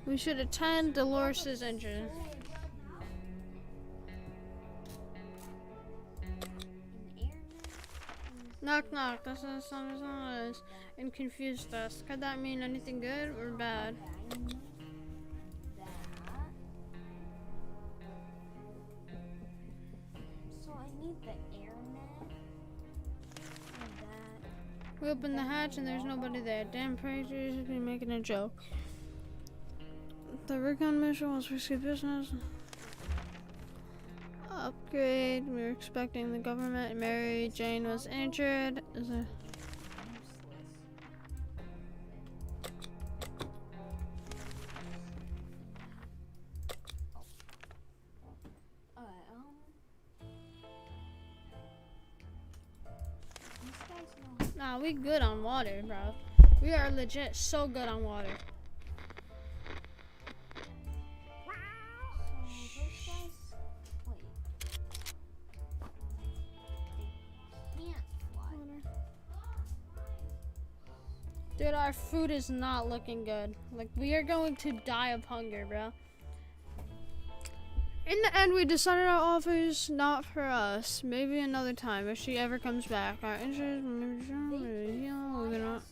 We should attend Dolores' engine. Knock knock, that's what the song is. And confused us. Could that mean anything good or bad? So I need the airnet and that. We open the hatch and there's nobody there. Damn praisers be making a joke. The recon mission was risky business. Upgrade. We were expecting the government. Mary Jane was injured. Is there... These guys know. Nah, we good on water, bro. We are legit so good on water. So those guys, wait. They can't fly. Dude, our food is not looking good. Like, we are going to die of hunger, bro. In the end, we decided our offer is not for us. Maybe another time if she ever comes back. Our interest, maybe we're gonna.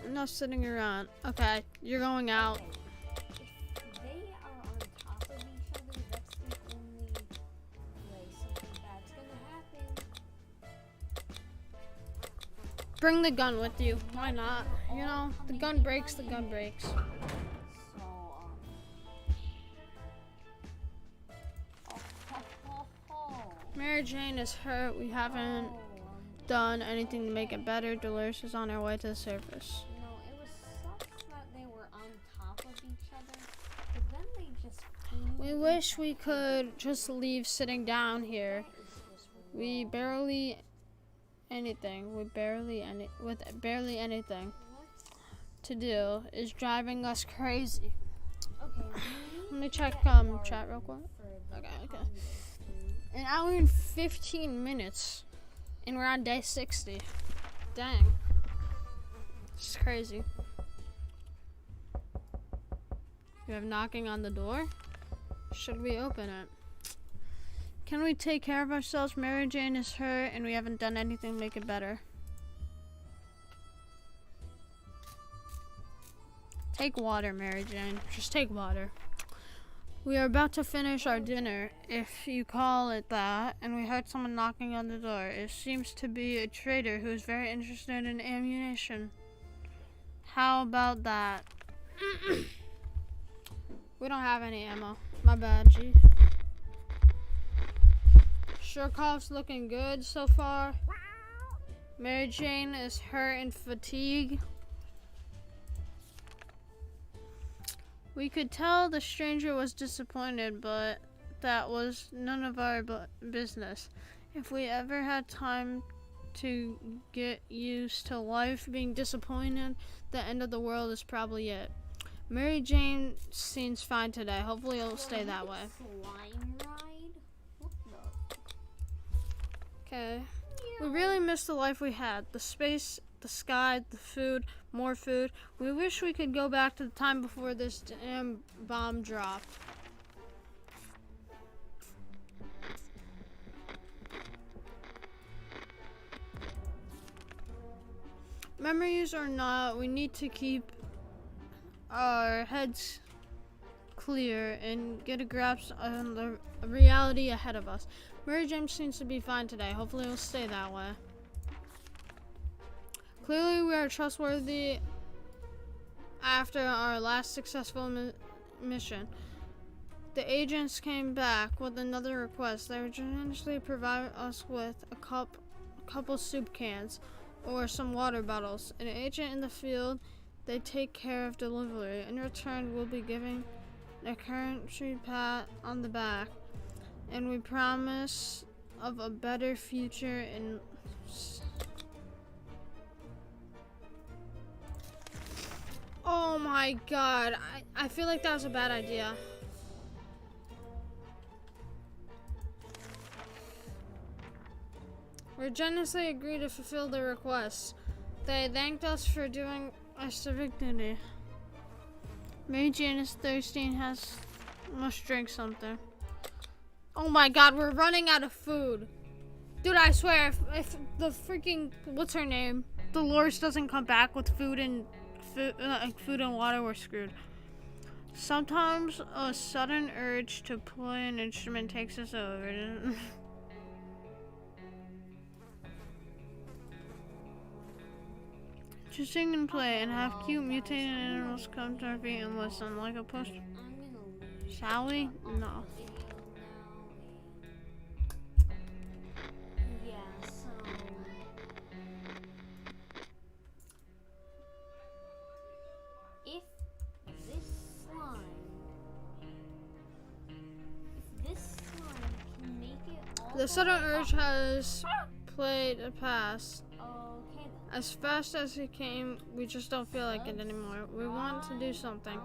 Enough sitting around. Okay, you're going out. Okay. If they are on top of each other, that's the only way something bad's gonna happen. Bring the gun with you. Why not? You know, the gun breaks, the gun breaks. So, Mary Jane is hurt. We haven't done anything to make it better. Dolores is on her way to the surface. you know, it was sucks that they were on top of each other, but then they just flew. We wish we could just leave sitting down here. We barely anything. With barely anything to do is driving us crazy. Okay, Let me check chat real quick. Okay. An hour and 15 minutes. And we're on day 60. Dang. It's crazy. We have knocking on the door. Should we open it? Can we take care of ourselves? Mary Jane is hurt and we haven't done anything to make it better. Take water, Mary Jane. Just take water. We are about to finish our dinner, if you call it that, and we heard someone knocking on the door. It seems to be a trader who is very interested in ammunition. How about that? We don't have any ammo. My bad, G. Shurkov's looking good so far. Mary Jane is hurt and fatigued. We could tell the stranger was disappointed, but that was none of our business. If we ever had time to get used to life being disappointed, the end of the world is probably it. Mary Jane seems fine today. Hopefully it'll stay that way. Slime ride? What the? Okay. We really miss the life we had. The space, the sky, the food, more food. We wish we could go back to the time before this damn bomb dropped. Memories or not, we need to keep our heads clear and get a grasp on the reality ahead of us. Mary Jane seems to be fine today. Hopefully it'll stay that way. Clearly we are trustworthy after our last successful mission. The agents came back with another request. They would generously provide us with a cup couple soup cans or some water bottles. An agent in the field, they take care of delivery. In return, we'll be giving a country pat on the back, and we promise of a better future in. Oh my god, I feel like that was a bad idea. We generously agreed to fulfill their requests. They thanked us for doing our civic duty. Mary Jane is thirsty and must drink something. Oh my god, we're running out of food. Dude, I swear, if the freaking, what's her name? Dolores doesn't come back with food and water, we're screwed. Sometimes a sudden urge to play an instrument takes us over. To sing and play and have cute mutated animals come to our feet and listen like a post. Shall we? No. The sudden urge has played a pass. Okay, As fast as it came, we just don't feel like it anymore. We want to do something.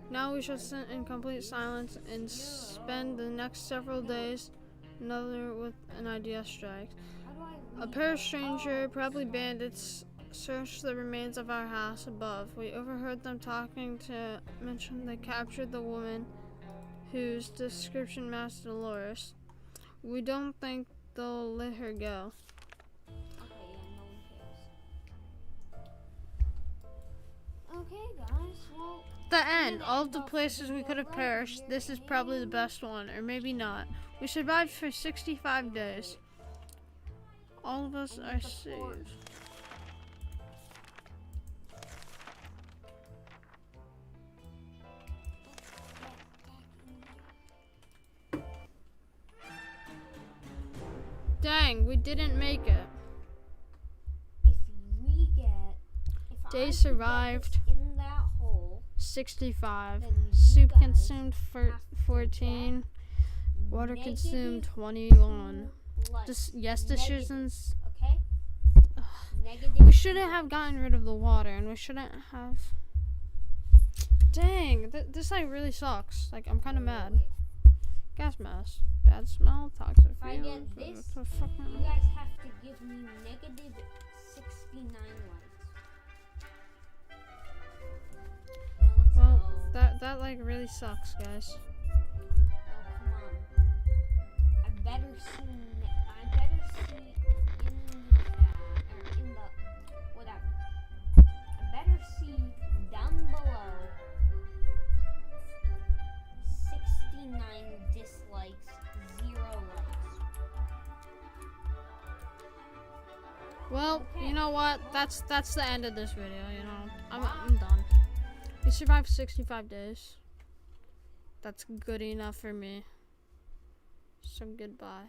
Now we should sit in complete silence and spend the next several days another with an idea strikes. A pair of strangers, probably bandits, searched the remains of our house above. We overheard them talking to mention they captured the woman whose description matched Dolores. We don't think they'll let her go. Okay, guys, well... The end. All of the places we could have perished, this is probably the best one, or maybe not. We survived for 65 days. All of us are saved. Dang, we didn't make it. Days survived. In that hole, 65. then Soup guys consumed for have to 14. Water negative consumed 21. likes. Yes, decisions. Okay? Negative. We shouldn't have gotten rid of the water, and we shouldn't have. Dang, this like really sucks. Like, I'm kind of mad. Gas mask, bad smell, toxic If I fumes. get this, What the fuck? you guys have to give me negative 69 likes. Well, that like really sucks, guys. Oh, come on. I better see in the chat, or in the, whatever. I better see down below 69 dislikes, 0 likes. Well, Okay. you know what? That's the end of this video, you know. I'm done. We survived 65 days. That's good enough for me. So goodbye.